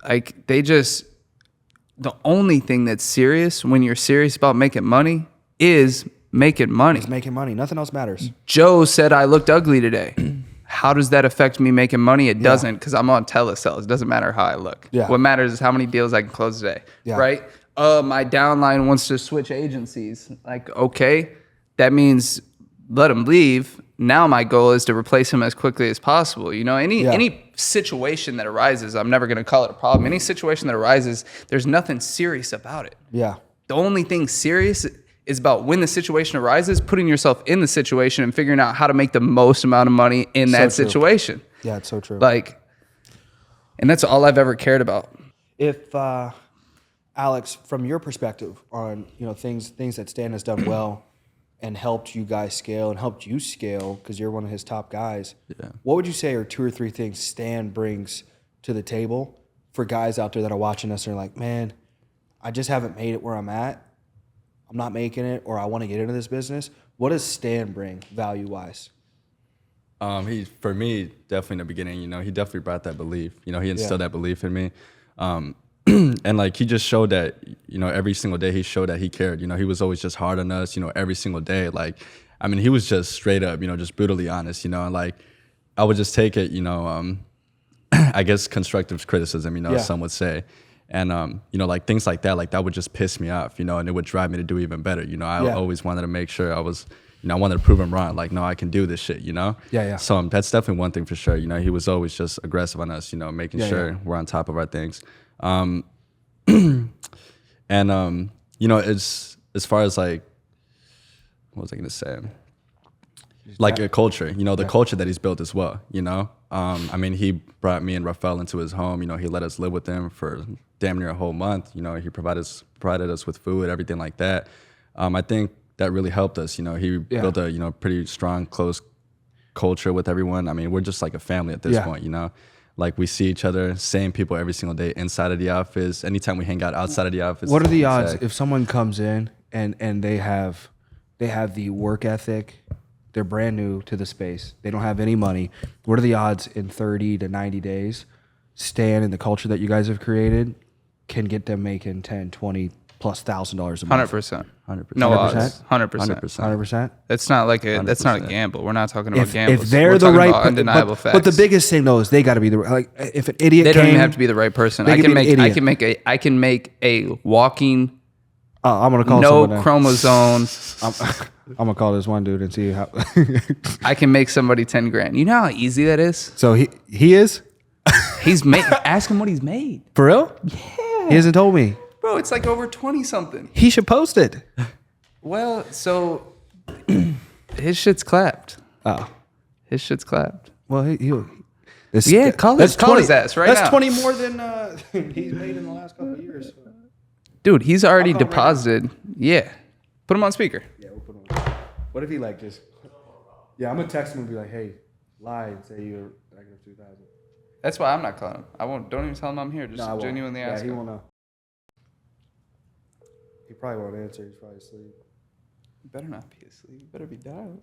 like the only thing that's serious when you're serious about making money is making money. It's making money. Nothing else matters. Joe said I looked ugly today. how does that affect me making money? It doesn't, because I'm on telesales. It doesn't matter how I look. Yeah. What matters is how many deals I can close today, right? My downline wants to switch agencies. Like, okay, that means let him leave. Now my goal is to replace him as quickly as possible. You know, any situation that arises, I'm never going to call it a problem. Any situation that arises, there's nothing serious about it. Yeah. The only thing serious is about when the situation arises, putting yourself in the situation and figuring out how to make the most amount of money in that situation. Yeah, it's so true. Like, and that's all I've ever cared about. If Alex, from your perspective on things that Stan has done well and helped you guys scale and helped you scale because you're one of his top guys, what would you say are 2 or 3 things Stan brings to the table for guys out there that are watching us and are like, man, I just haven't made it where I'm at. I'm not making it, or I want to get into this business. What does Stan bring value-wise? For me, definitely in the beginning, he definitely brought that belief. He instilled that belief in me. And like, he just showed that, every single day he showed that he cared. He was always just hard on us, every single day. Like, I mean, he was just straight up, just brutally honest, and like, I would just take it, I guess constructive criticism, some would say. And, like things like that would just piss me off, and it would drive me to do even better. I always wanted to make sure I was, I wanted to prove him wrong. Like, no, I can do this shit, Yeah. So that's definitely one thing for sure. He was always just aggressive on us, making sure we're on top of our things. And, as far as like, what was I going to say? Like a culture, the culture that he's built as well, I mean, he brought me and Rafael into his home, he let us live with him for damn near a whole month, he provided us with food, everything like that. I think that really helped us, he built a, pretty strong, close culture with everyone. I mean, we're just like a family at this point, like we see each other, same people every single day inside of the office. Anytime we hang out outside of the office. What are the odds if someone comes in and they have the work ethic, they're brand new to the space, they don't have any money, what are the odds in 30 to 90 days, Stan and the culture that you guys have created can get them making 10, 20 plus $1,000 a month? 100%. 100%. No 100%? odds. 100%. 100%? That's not like that's not a 100%. gamble. We're not talking about gambles. If they're We're the talking right, about undeniable facts. but the biggest thing though is they got to be the like. If an idiot, they came, don't even have to be the right person. I can make a walking. I'm gonna call no chromosome. I'm gonna call this one dude and see how. I can make somebody 10 grand. You know how easy that is? So he is. He's made. Ask him what he's made. For real? Yeah. He hasn't told me. Bro, it's like over 20 something. He should post it. Well, so his shit's clapped. Oh, his shit's clapped. well, Call his ass right now. That's 20 more than he's made in the last couple of years. Dude, he's already deposited. Yeah. Put him on speaker. Yeah, we'll put him on. What if he like just? Yeah, I'm gonna text him and be like, "Hey, lie and say you're negative 2,000." That's why I'm not calling him. I won't. Don't even tell him I'm here. Just No, genuinely ask he him. won't know. He probably won't answer. He's probably asleep. You better not be asleep. You better be dialed.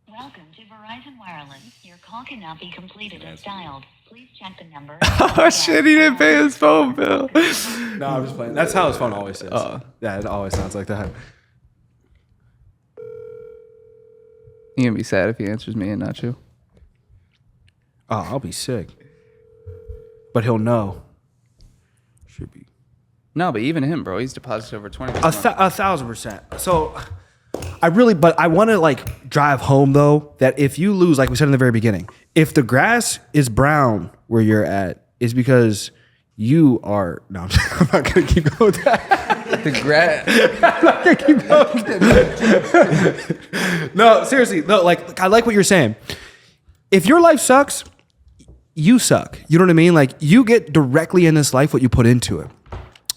Welcome to Verizon Wireless. Your call cannot be completed as dialed. Please check the number. Oh shit! He didn't pay his phone bill. No, I'm just playing. That's how his phone always is. Yeah, it always sounds like that. You gonna be sad if he answers me and not you? Oh, I'll be sick. But he'll know. Should be. No, but even him, bro, he's deposited over 20. 1,000%. So but I want to like drive home though that if you lose, like we said in the very beginning, if the grass is brown where you're at, is because you are. No, I'm not gonna keep going with that. The grass. I'm not gonna keep going. No, seriously. No, like I like what you're saying. If your life sucks, you suck. You know what I mean? Like you get directly in this life what you put into it.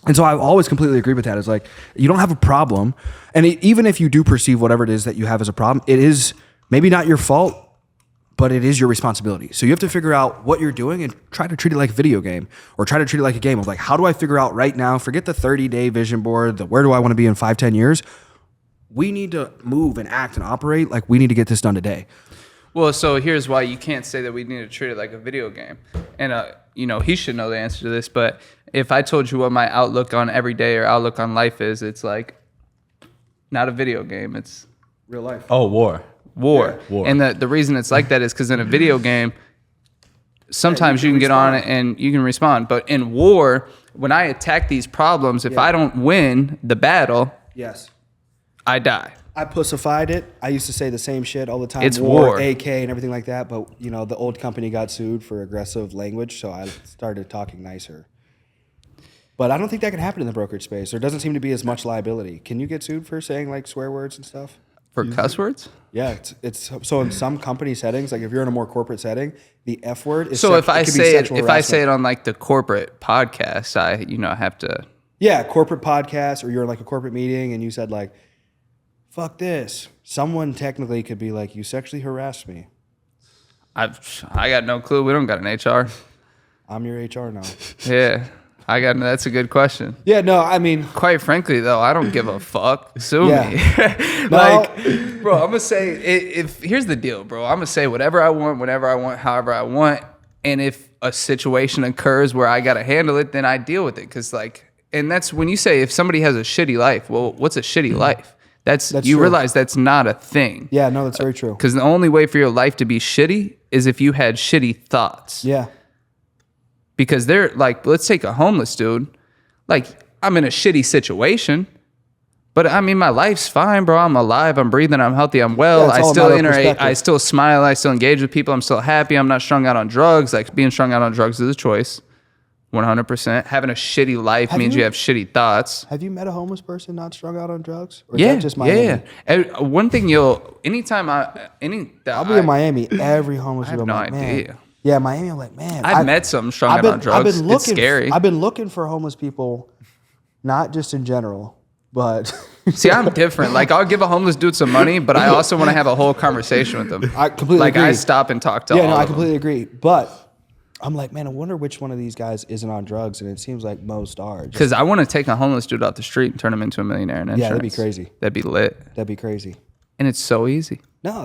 And so I've always completely agreed with that. It's like, you don't have a problem. And even if you do perceive whatever it is that you have as a problem, it is maybe not your fault, but it is your responsibility. So you have to figure out what you're doing and try to treat it like a video game, or try to treat it like a game of like, how do I figure out right now, forget the 30-day vision board, where do I want to be in 5-10 years? We need to move and act and operate like we need to get this done today. Well, so here's why you can't say that we need to treat it like a video game. And, he should know the answer to this, but if I told you what my outlook on every day or outlook on life is, it's like not a video game. It's Real life. Oh, war. war. Yeah. War. And the reason it's like that is because in a video game, sometimes you can get on it and you can respond. But in war, when I attack these problems, if I don't win the battle, Yes. I die. I pussified it. I used to say the same shit all the time. It's war. AK, and everything like that. But, you know, the old company got sued for aggressive language, so I started talking nicer. But I don't think that can happen in the brokerage space. There doesn't seem to be as much liability. Can you get sued for saying, like, swear words and stuff? For cuss words? Yeah, it's so in some company settings, like if you're in a more corporate setting, the F word is So if I say it, sexual if I say harassment. it on like the corporate podcast, I have to. Yeah, corporate podcast, or you're in like a corporate meeting and you said like, fuck this. Someone technically could be like, you sexually harassed me. I got no clue. We don't got an HR. I'm your HR now. Yeah, that's a good question. Yeah, no, I mean, Quite frankly, though, I don't give a fuck. Sue Yeah. me. Bro, I'm gonna say if here's the deal, bro. I'm gonna say whatever I want, whenever I want, however I want, and if a situation occurs where I gotta handle it, then I deal with it. Cause and that's when you say if somebody has a shitty life. Well, what's a shitty life? That's you true. realize that's not a thing. yeah, no, that's very true. Because the only way for your life to be shitty is if you had shitty thoughts. Yeah, Because they're like, let's take a homeless dude. Like, I'm in a shitty situation, but I mean, my life's fine, bro. I'm alive. I'm breathing. I'm healthy. I'm well. Yeah, it's I all a still matter of iterate. perspective. I still smile. I still engage with people. I'm still happy. I'm not strung out on drugs. Like, being strung out on drugs is a choice. 100%. Having a shitty life means you have shitty thoughts. Have you met a homeless person not strung out on drugs? Or is Yeah, that just Miami? yeah. And one thing I'll be in Miami. Every homeless I have people, no I'm like, man. idea. Yeah, Miami. I'm like, man. I've met some strung out on drugs. It's scary. I've been looking for homeless people, not just in general, but See, I'm different. Like, I'll give a homeless dude some money, but I also want to have a whole conversation with them. I completely like, agree. I stop and talk to yeah, all no, I of them. completely agree. But I'm like, man, I wonder which one of these guys isn't on drugs, and it seems like most are. Because I want to take a homeless dude off the street and turn him into a millionaire in insurance. Yeah, that'd be crazy. That'd be lit. That'd be crazy. And it's so easy. No,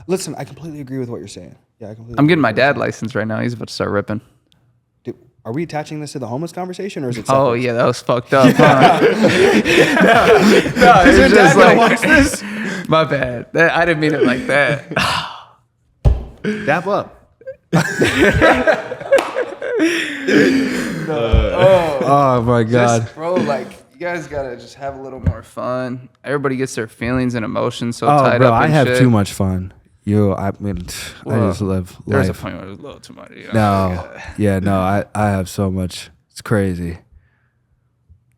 listen, I completely agree with what you're saying. Yeah, I completely. I'm getting agree my with what dad license right now. He's about to start ripping. you're saying. Dude, are we attaching this to the homeless conversation, or is it? Oh, separate? yeah, that was fucked up. Huh? no, Is your it's dad just gonna like, watch this? my bad. I didn't mean it like that. Dap up. Oh my God. Just, bro, like, you guys gotta just have a little more fun. Everybody gets their feelings and emotions so Oh, tied bro, up in I have shit. too much fun. I mean, I Well, just live There's life. a point where it's a little too much. You know? No, yeah, no, I have so much. It's crazy.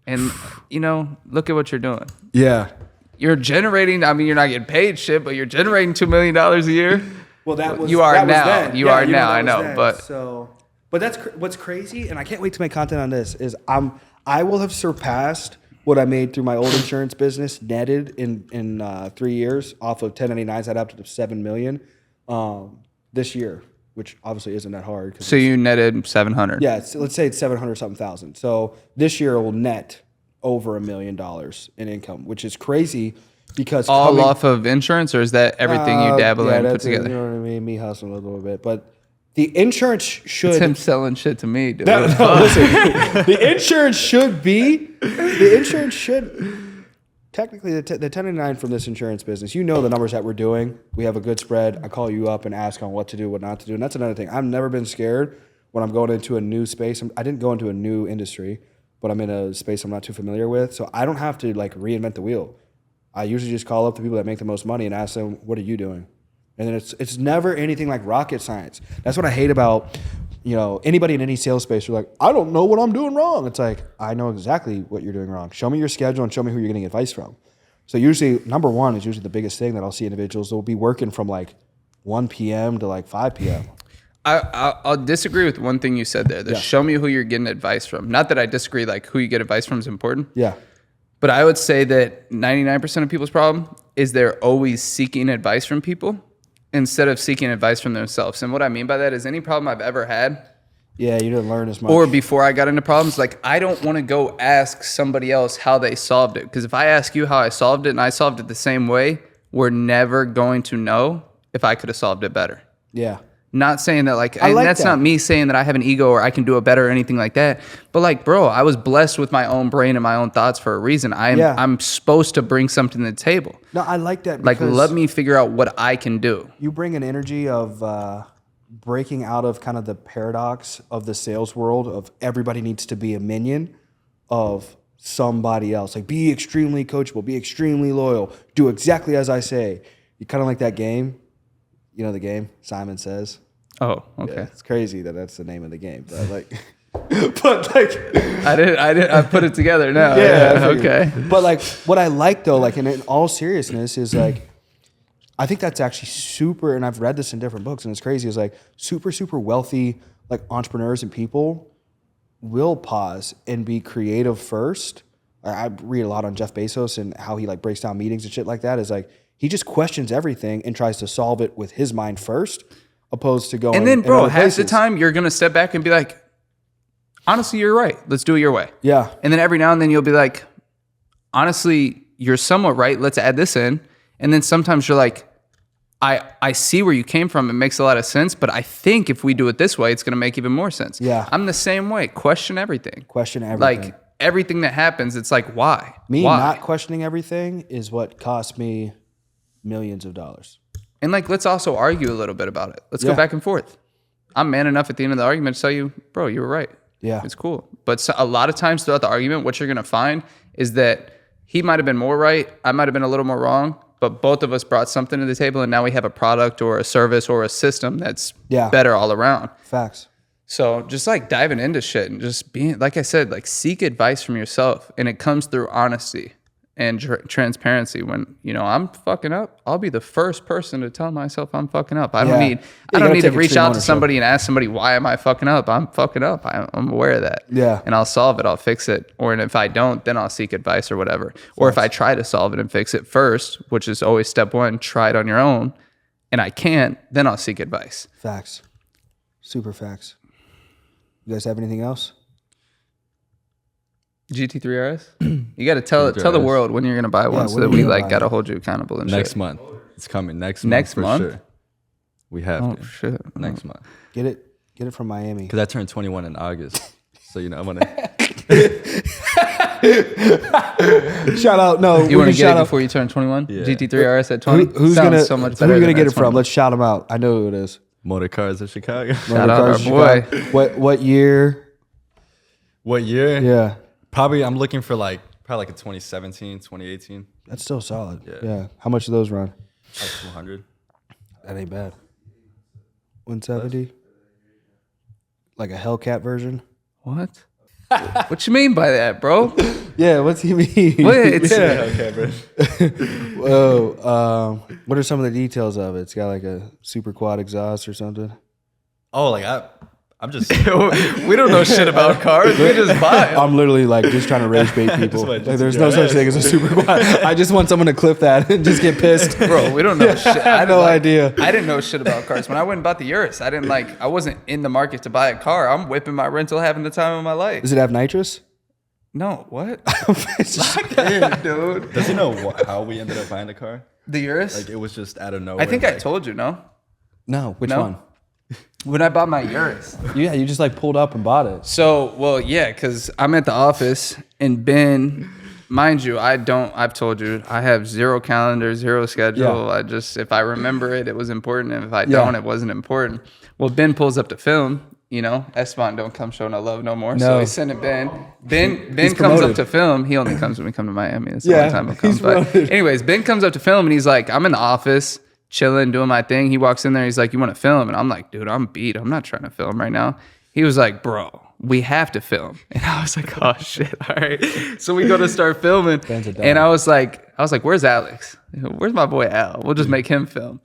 And, look at what you're doing. Yeah. You're generating, I mean, you're not getting paid shit, but you're generating $2 million a year. Well, that was You are that was now. then. You are now, that I was know, then. but- but that's what's crazy, and I can't wait to make content on this. Is I will have surpassed what I made through my old insurance business netted in 3 years off of 1099s. That up to $7 million this year, which obviously isn't that hard. So you netted 700. Yeah, let's say it's 700 something thousand. So this year it will net over $1 million in income, which is crazy because All off of insurance, or is that everything you dabble in and put that's it, together? You know what I mean? Me hustling a little bit, but the insurance should. It's him selling shit to me, dude. No, listen. The insurance should be. The insurance should. Technically, the 1099 from this insurance business, you know the numbers that we're doing. We have a good spread. I call you up and ask on what to do, what not to do. And that's another thing. I've never been scared when I'm going into a new space. I didn't go into a new industry, but I'm in a space I'm not too familiar with. So I don't have to like reinvent the wheel. I usually just call up the people that make the most money and ask them, what are you doing? And then it's never anything like rocket science. That's what I hate about, anybody in any sales space. You're like, I don't know what I'm doing wrong. It's like, I know exactly what you're doing wrong. Show me your schedule and show me who you're getting advice from. So usually, number one is usually the biggest thing that I'll see individuals. They'll be working from like 1 p.m. to like 5 p.m. I'll disagree with one thing you said there. The show me who you're getting advice from. Not that I disagree, like who you get advice from is important. Yeah. But I would say that 99% of people's problem is they're always seeking advice from people instead of seeking advice from themselves. And what I mean by that is any problem I've ever had, Yeah, you didn't learn as much. or before I got into problems, like I don't want to go ask somebody else how they solved it. Because if I ask you how I solved it and I solved it the same way, we're never going to know if I could have solved it better. Yeah. Not saying that like, I and like that's that. not me saying that I have an ego or I can do it better or anything like that. But like, bro, I was blessed with my own brain and my own thoughts for a reason. I'm supposed to bring something to the table. No, I like that. Like, Because let me figure out what I can do. you bring an energy of breaking out of kind of the paradox of the sales world of everybody needs to be a minion of somebody else. Like, be extremely coachable, be extremely loyal, do exactly as I say. You kind of like that game. You know the game, Simon Says? Oh, okay. Yeah, it's crazy that that's the name of the game. But like, I put it together now. Yeah, Yeah, okay. But like, what I like though, like, and in all seriousness, is like, I think that's actually super. And I've read this in different books, and it's crazy. Is like super wealthy like entrepreneurs and people will pause and be creative first. I read a lot on Jeff Bezos and how he like breaks down meetings and shit like that. Is like he just questions everything and tries to solve it with his mind first, opposed to going. And then, in bro, other half the places. time you're going to step back and be like, honestly, you're right. Let's do it your way. Yeah. And then every now and then you'll be like, honestly, you're somewhat right. Let's add this in. And then sometimes you're like, I see where you came from. It makes a lot of sense. But I think if we do it this way, it's going to make even more sense. Yeah. I'm the same way. Question everything. Question everything. Like everything that happens, it's like, why? Me Why? not questioning everything is what cost me millions of dollars. And like, let's also argue a little bit about it. Let's Yeah. go back and forth. I'm man enough at the end of the argument to tell you, bro, you were right. Yeah. It's cool. But so, a lot of times throughout the argument, what you're going to find is that he might have been more right. I might have been a little more wrong, but both of us brought something to the table. And now we have a product or a service or a system that's better all around. Facts. So just like diving into shit and just being, like I said, like seek advice from yourself. And it comes through honesty and transparency. When, you know, I'm fucking up, I'll be the first person to tell myself I'm fucking up. I don't need to reach out to somebody and ask somebody, why am I fucking up? I'm fucking up. I'm aware of that. Yeah. And I'll solve it. I'll fix it. Or and if I don't, then I'll seek advice or whatever. Or if I try to solve it and fix it first, which is always step one, try it on your own, and I can't, then I'll seek advice. Facts. Super facts. You guys have anything else? GT3 RS? You got to tell the world when you're going to buy one so that we like got to hold you accountable and Next shit. month. It's coming next Next month. month? For sure. We have Oh, to. shit. Next month. Get it from Miami. Because I turned 21 in August. So, you know, I want to. Shout out. No, You we want to can get shout it out. before you turn 21? Yeah. GT3 RS at 20? Who's Sounds gonna? so much who better are we gonna than get at it from? 21. Let's shout them out. I know who it is. Motor Cars of Chicago. Shout out our Chicago. What year? What year? Yeah, Probably I'm looking for probably like a 2017, 2018. that's still solid. Yeah. Yeah. How much do those run? Like 200. That ain't bad. 170. Like a Hellcat version. What? What you mean by that, bro? Yeah. What's he mean? What? It's, Okay, bro. Whoa. What are some of the details of it? It's got like a super quad exhaust or something. Oh, like I'm just. we don't know shit about cars. We just buy them. I'm literally like just trying to rage bait people. Just Like, there's no such thing as a super quad. I just want someone to clip that and just get pissed. Bro, we don't know shit. I had no idea. I didn't know shit about cars. When I went and bought the Urus, I wasn't in the market to buy a car. I'm whipping my rental having the time of my life. Does it have nitrous? No, what? Dude. Does he know how we ended up buying the car? The Urus? Like, it was just out of nowhere. I think I told you, no? No. Which No? one? When I bought my Urus. Yeah, you just like pulled up and bought it. So, well, yeah, because I'm at the office and Ben, mind you, I've told you, I have zero calendar, zero schedule. Yeah. If I remember it, it was important. And if I don't, it wasn't important. Well, Ben pulls up to film, you know, Esteban don't come show no love no more. So No. he's sending Ben. Ben comes promoted. up to film. He only comes when we come to Miami. That's the Yeah, only time he'll come. he's But promoted. anyways, Ben comes up to film and he's like, I'm in the office, chilling, doing my thing. He walks in there. He's like, you want to film? And I'm like, dude, I'm beat. I'm not trying to film right now. He was like, bro, we have to film. And I was like, oh shit. All right. So we go to start filming. Ben's a dog. And I was like, where's Alex? Where's my boy Al? We'll just make him film.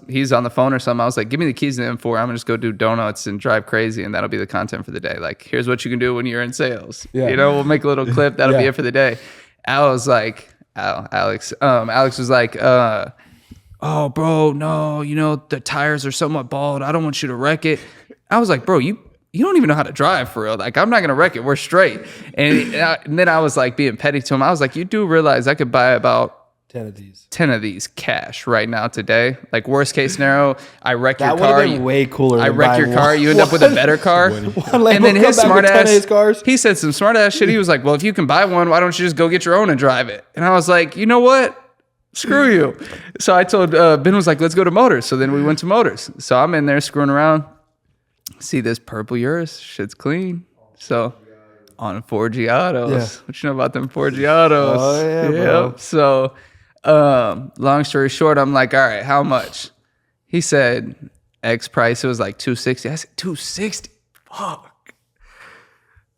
He's on the phone or something. I was like, give me the keys to the M4. I'm gonna just go do donuts and drive crazy, and that'll be the content for the day. Like, here's what you can do when you're in sales. Yeah. You know, we'll make a little clip. That'll be Yeah. it for the day. Alex was like, oh, bro, no, you know, the tires are somewhat bald. I don't want you to wreck it. I was like, bro, you don't even know how to drive for real. Like, I'm not going to wreck it. We're straight. And then I was like being petty to him. I was like, you do realize I could buy about 10 of these cash right now today. Like worst case scenario, I wreck your That would car. have been way cooler. I than wreck your buying car. one. You end up with a better car. And then his smart ass, he said some smart ass shit. He was like, well, if you can buy one, why don't you just go get your own and drive it? And I was like, you know what? Screw you. So I told Ben was like, let's go to Motors. So then we went to Motors. So I'm in there screwing around. See this purple Urus. Shit's clean. So on 4G autos. Yeah. What you know about them 4G autos? Oh, yeah, bro. So long story short, I'm like, all right, how much? He said X price. It was like 260. I said, 260? Fuck.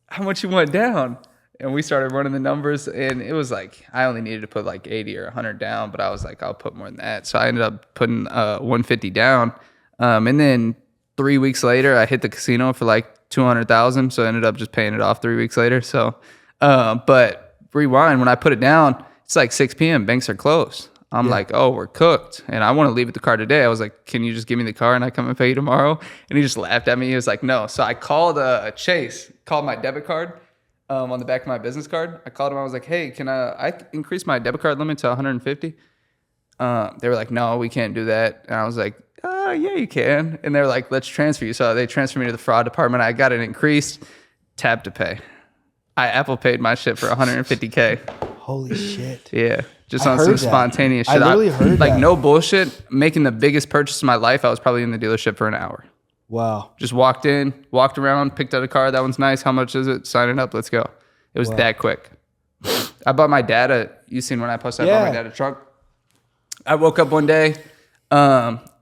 How much you want down? And we started running the numbers, and it was like I only needed to put like 80 or 100 down, but I was like, I'll put more than that. So I ended up putting 150 down. And then 3 weeks later, I hit the casino for like 200,000. So I ended up just paying it off 3 weeks later. So, but rewind, when I put it down, it's like 6 p.m. Banks are closed. I'm like, oh, we're cooked. And I want to leave with the car today. I was like, can you just give me the car and I come and pay you tomorrow? And he just laughed at me. He was like, no. So I called Chase, called my debit card. On the back of my business card, I called him. I was like, "Hey, can I increase my debit card limit to 150?" They were like, "No, we can't do that." And I was like, "Yeah, you can." And they're like, "Let's transfer you." So they transferred me to the fraud department. I got it increased. Tap to pay. I Apple paid my shit for 150K. Holy shit! Yeah, just I on heard some that. spontaneous I shit. literally heard like that. no bullshit. Making the biggest purchase of my life. I was probably in the dealership for an hour. Wow. Just walked in, walked around, picked out a car. That one's nice. How much is it? Sign it up. Let's go. It was that quick. I bought my dad you seen when I posted, I bought my dad a truck. I woke up one day,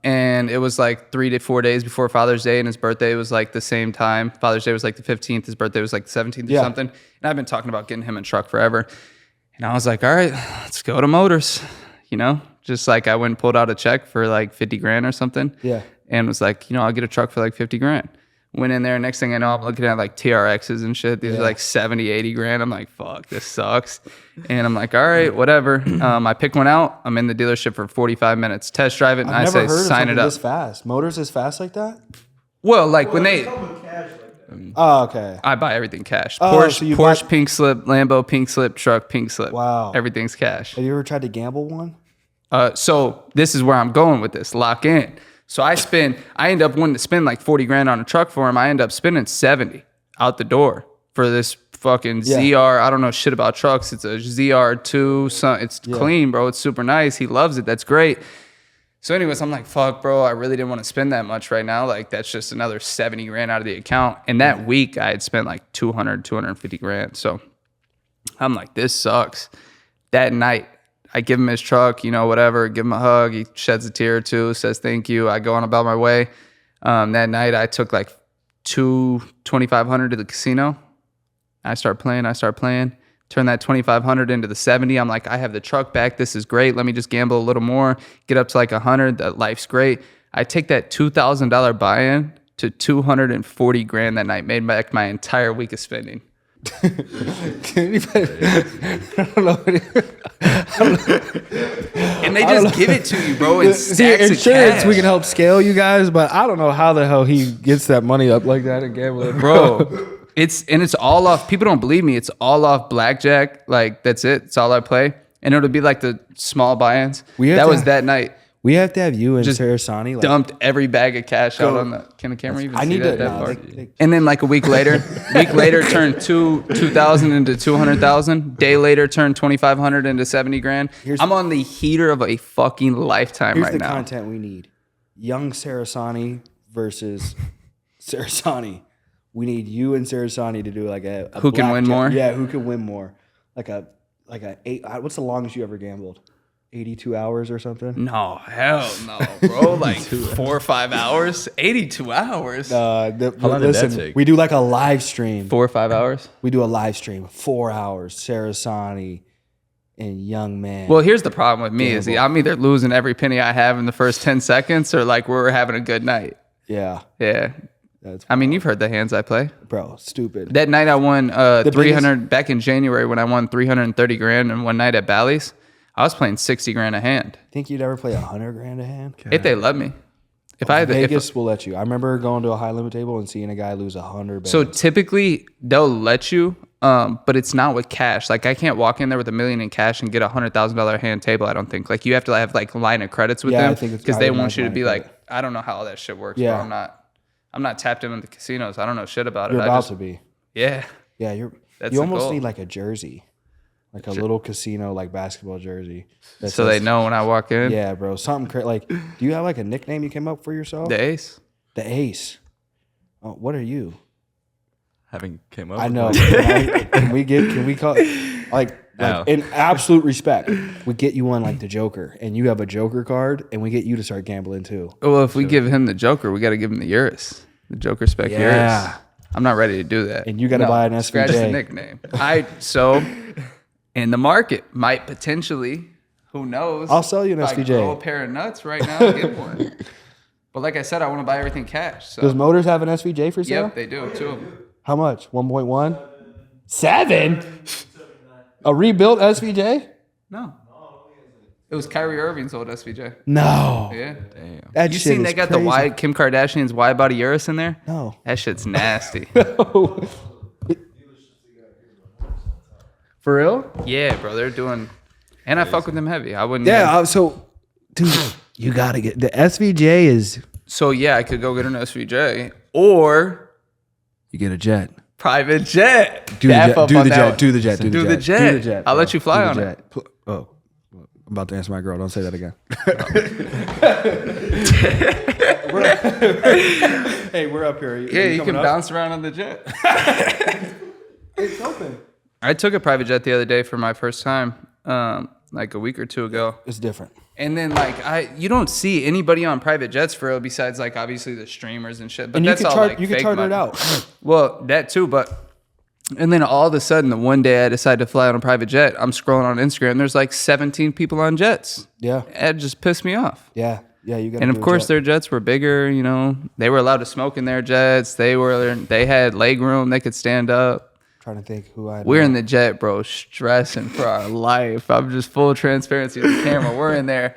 and it was like 3 to 4 days before Father's Day, and his birthday was like the same time. Father's Day was like the 15th. His birthday was like the 17th or something. And I've been talking about getting him a truck forever. And I was like, all right, let's go to Motors. You know, just like I went and pulled out a check for like 50 grand or something. Yeah. And was like, I'll get a truck for like 50 grand. Went in there. Next thing I know, I'm looking at like TRXs and shit. These are like 70, 80 grand. I'm like, fuck, this sucks. And I'm like, all right, whatever. I pick one out. I'm in the dealership for 45 minutes. Test drive it. And I say, sign it up. This fast. Motors is fast like that? Well, like when they, Oh, okay. I buy everything cash. Oh, Porsche, so you Porsche buy- pink slip, Lambo pink slip, truck pink slip. Wow. Everything's cash. Have you ever tried to gamble one? So this is where I'm going with this. Lock in. So I end up wanting to spend like 40 grand on a truck for him. I end up spending 70 out the door for this fucking ZR. I don't know shit about trucks. It's a ZR2. It's clean, bro. It's super nice. He loves it. That's great. So anyways, I'm like, fuck, bro. I really didn't want to spend that much right now. Like that's just another 70 grand out of the account. And that week I had spent like 250 grand. So I'm like, this sucks. That night, I give him his truck, whatever, give him a hug. He sheds a tear or two, says thank you. I go on about my way. That night, I took like $2,500 to the casino. I start playing. Turn that 2,500 into the 70. I'm like, I have the truck back. This is great. Let me just gamble a little more. Get up to like 100. That life's great. I take that $2,000 buy-in to 240 grand that night. Made back my entire week of spending. I don't know. And they just give it to you, bro, in See, stacks of insurance, cash. we can help scale you guys, but I don't know how the hell he gets that money up like that and gambling, Bro, it's all off. People don't believe me. It's all off blackjack. Like that's it. It's all I play. And it'll be like the small buy-ins. That was that night. We have to have you and Just Sarasani. Like, Dumped every bag of cash out on the. Can the camera even I see need that? to. That No, part? like, And then like a week later, turned 2,000 into 200,000. Day later, turned 2,500 into 70 grand. I'm on the heater of a fucking lifetime here's right the now. content we need: young Sarasani versus Sarasani. We need you and Sarasani to do like a Who can win blackjack- more? Yeah, who can win more? Like a 8. What's the longest you ever gambled? 82 hours or something? No, hell no, bro. Like 4 or 5 hours, 82 hours. How long did that Listen, take? we do like a live stream. 4 or 5 hours. We do a live stream, 4 hours. Sarasani and young man. Well, here's the problem with me is I'm either losing every penny I have in the first 10 seconds or like we're having a good night. yeah, Yeah. that's I mean, you've heard the hands I play. bro, stupid. That night I won 300 biggest- back in January when I won 330 grand in one night at Bally's. I was playing 60 grand a hand Think you'd ever play 100 grand a hand? if they let me. If I had Vegas will let you. I remember going to a high limit table and seeing a guy lose 100. so typically they'll let you but it's not with cash. Like I can't walk in there with $1 million in cash and get $100,000 hand table. I don't think. Like you have to have like line of credits with them because they want you to be like, I don't know how all that shit works. Yeah. Bro. I'm not tapped in with the casinos. I don't know shit about it. You're about to be. Yeah. Yeah, you almost need like a jersey, like a little casino like basketball jersey. So they know when I walk in. Yeah, bro. Something like, do you have like a nickname you came up for yourself? The Ace. The Ace. Oh, what are you? Haven't came up. I with know. one. Can we call like in absolute respect? We get you one like the Joker, and you have a Joker card, and we get you to start gambling too. Well, if we give him the Joker, we got to give him the Urus, the Joker spec Urus. I'm not ready to do that. And you got to buy an SVJ. Scratch the nickname. In the market might potentially, who knows? I'll sell you an if SVJ. I grow a pair of nuts right now and get one. But like I said, I want to buy everything cash. So. Does Motors have an SVJ for sale? Yep, they do. 2 of them. How much? 1.1? 7? A rebuilt SVJ? No. It was Kyrie Irving's old SVJ. No. Yeah. Damn. That You shit seen is they got crazy. the wide Kim Kardashian's wide body Urus in there? No. That shit's nasty. For real? Yeah, bro. They're doing, and I fuck with them heavy. I wouldn't. Yeah. So, dude, you got to get the SVJ is. So yeah, I could go get an SVJ or You get a jet. private jet. Do Daff the jet. up Do on the that jet. one. Do the jet. Do Do the the jet. jet. Do the jet. I'll bro. let you fly Do on the it. jet. Oh, I'm about to answer my girl. Don't say that again. Hey, we're up here. Yeah, you can up? bounce around on the jet. It's open. I took a private jet the other day for my first time, like a week or two ago. It's different. And then you don't see anybody on private jets for real besides like obviously the streamers and shit. But And you that's can all charter. like You can fake charter it money. out. Well, that too, but and then all of a sudden, the one day I decided to fly on a private jet, I'm scrolling on Instagram. There's like 17 people on jets. Yeah. It just pissed me off. Yeah. Yeah. You got. And of course, their jets were bigger. You know, they were allowed to smoke in their jets. They had leg room. They could stand up. Trying to think who I. We're in the jet, bro, stressing for our life. I'm just full transparency on the camera. We're in there.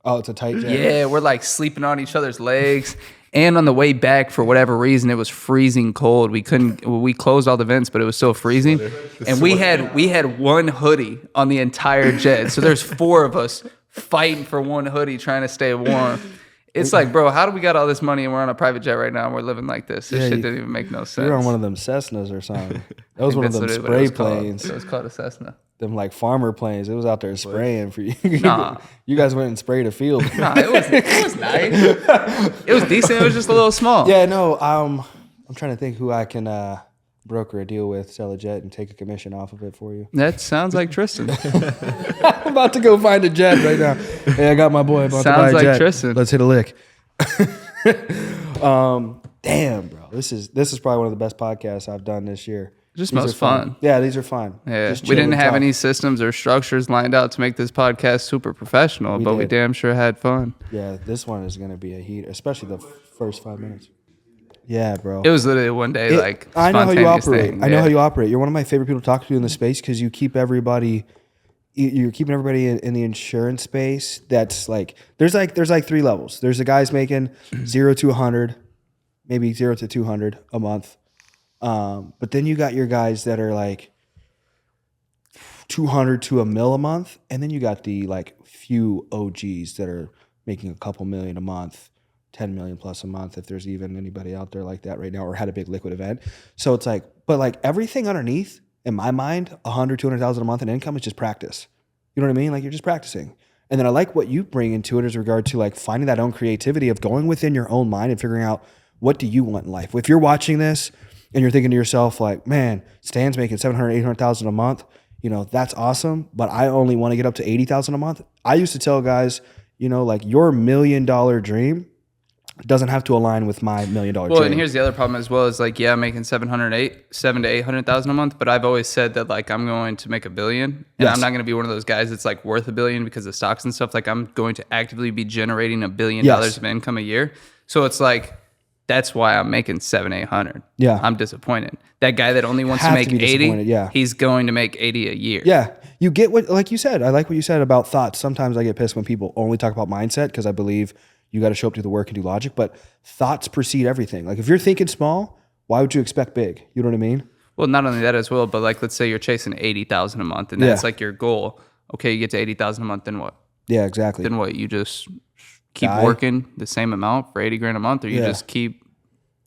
Oh, it's a tight jet. Yeah, we're like sleeping on each other's legs. And on the way back, for whatever reason, it was freezing cold. We closed all the vents, but it was still freezing. And we had one hoodie on the entire jet. So there's 4 of us fighting for one hoodie, trying to stay warm. It's like, bro, how do we got all this money and we're on a private jet right now and we're living like this? This shit didn't even make no sense. You're on one of them Cessnas or something. That was one of them That's what spray it was called. planes. It was called a Cessna. Them like farmer planes. It was out there spraying for you. Nah. You guys went and sprayed a field. Nah, it was nice. It was decent. It was just a little small. Yeah, no. I'm trying to think who I can broker a deal with, sell a jet, and take a commission off of it for you. That sounds like Tristan. I'm about to go find a jet right now. Hey, I got my boy about to buy a Sounds like jet. Tristan. Let's hit a lick. Damn, bro. This is probably one of the best podcasts I've done this year. Just These most are fun. fun. Yeah, these are fun. Yeah, Just we chill didn't and have talk. any systems or structures lined out to make this podcast super professional, but we did. damn sure had fun. Yeah, this one is gonna be a heat, especially the first 5 minutes. Yeah, bro. It was literally one day, like I know how you spontaneous operate. thing. I know Yeah. how you operate. You're one of my favorite people to talk to in the space because you keep everybody. You're keeping everybody in the insurance space. That's like there's like 3 levels. There's the guys making 0 to 100, maybe 0 to 200 a month. But then you got your guys that are like 200 to $1 million a month, and then you got the like few OGs that are making a couple million a month, 10 million plus a month, if there's even anybody out there like that right now, or had a big liquid event. So it's like, but like everything underneath, in my mind, 100, 200,000 a month in income is just practice. You know what I mean? Like you're just practicing. And then I like what you bring into it as regard to like finding that own creativity of going within your own mind and figuring out what do you want in life. If you're watching this and you're thinking to yourself like, man, Stan's making 700, 800,000 a month, you know, that's awesome, but I only want to get up to 80,000 a month. I used to tell guys, you know, like your $1 million dream doesn't have to align with my $1 million dream. Well, and here's the other problem as well is like, yeah, I'm making 7 to 800,000 a month, but I've always said that like I'm going to make $1 billion, and Yes. I'm not going to be one of those guys that's like worth $1 billion because of stocks and stuff. Like I'm going to actively be generating $1 billion Yes. of income a year. So it's like that's why I'm making 700, 800. Yeah. I'm disappointed. That guy that only wants to Have make to be 80, disappointed, yeah. he's going to make 80 a year. Yeah. You get what, like you said, I like what you said about thoughts. Sometimes I get pissed when people only talk about mindset because I believe you got to show up to the work and do logic, but thoughts precede everything. Like if you're thinking small, why would you expect big? You know what I mean? Well, not only that as well, but like let's say you're chasing 80,000 a month, and that's like your goal. Okay, you get to 80,000 a month, then what? Yeah, exactly. Then what? You just keep Die. working the same amount for 80 grand a month, or you just keep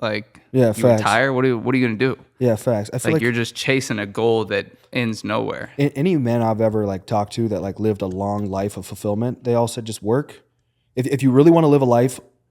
like you facts. retire? What are you gonna do? Yeah, facts. I feel Like you're just chasing a goal that ends nowhere. any man I've ever like talked to that like lived a long life of fulfillment, they all said just work. If you really want to live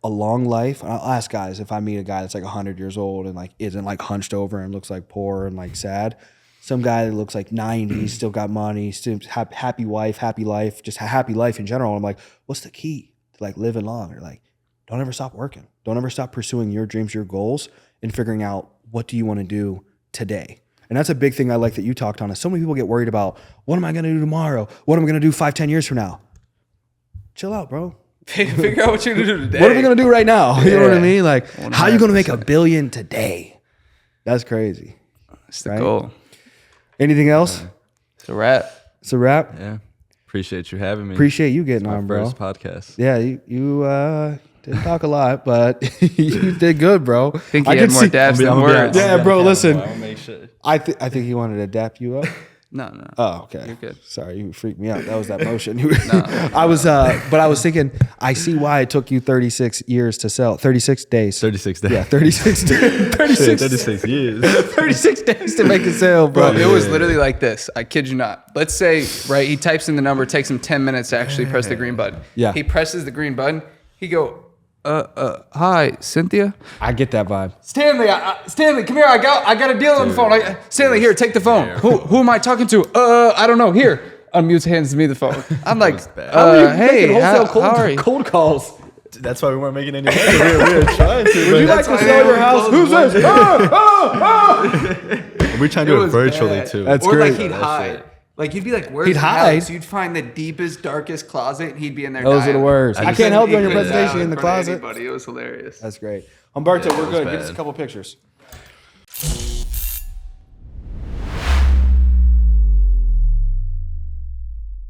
a long life, and I'll ask guys, if I meet a guy that's like 100 years old and like isn't like hunched over and looks like poor and like sad, some guy that looks like 90, still got money, still happy wife, happy life, just a happy life in general. I'm like, what's the key to like living long? Or like, don't ever stop working. Don't ever stop pursuing your dreams, your goals, and figuring out what do you want to do today. And that's a big thing I like that you talked on. Is so many people get worried about, what am I going to do tomorrow? What am I going to do 5-10 years from now? Chill out, bro. Figure out what you're gonna do today. What are we going to do right now? You know what I mean? Like, how are you going to make $1 billion today? That's crazy. That's the goal. Anything else? It's a wrap. It's a wrap. Yeah. Appreciate you having me. Appreciate you getting on, bro. First podcast. Yeah, you didn't talk a lot, but you did good, bro. I think he had more dabs than words. Yeah, bro, listen. I'll make sure. I think he wanted to dap you up. No. Oh, okay. You're good. Sorry, you freaked me out. That was that motion. I was thinking, I see why it took you 36 years to sell. 36 days. 36 days. Yeah, 36 days. 36 years. 36 days to make a sale, bro. Bro, it was literally like this. I kid you not. Let's say, right, he types in the number, takes him 10 minutes to actually press the green button. Yeah. He presses the green button. He go, hi, Cynthia. I get that vibe. Stanley, Stanley, come here. I got a deal on the phone. Stanley, here, take the phone. Who am I talking to? I don't know. Here, unmutes, hands me the phone. I'm like, hey, how are you? Cold calls. That's why we weren't making any money. We were trying to. Would you like to sell your house? Who's this? We're trying to do it virtually too. That's Or great. like he'd hide. Like you'd be like, where's He'd the hide? house? You'd find the deepest, darkest closet. He'd be in there. Those are the dying. words. I just can't help you on your couldn't presentation die in the front of closet. anybody. It was hilarious. That's great. Humberto, we're was good. bad. Give us a couple pictures.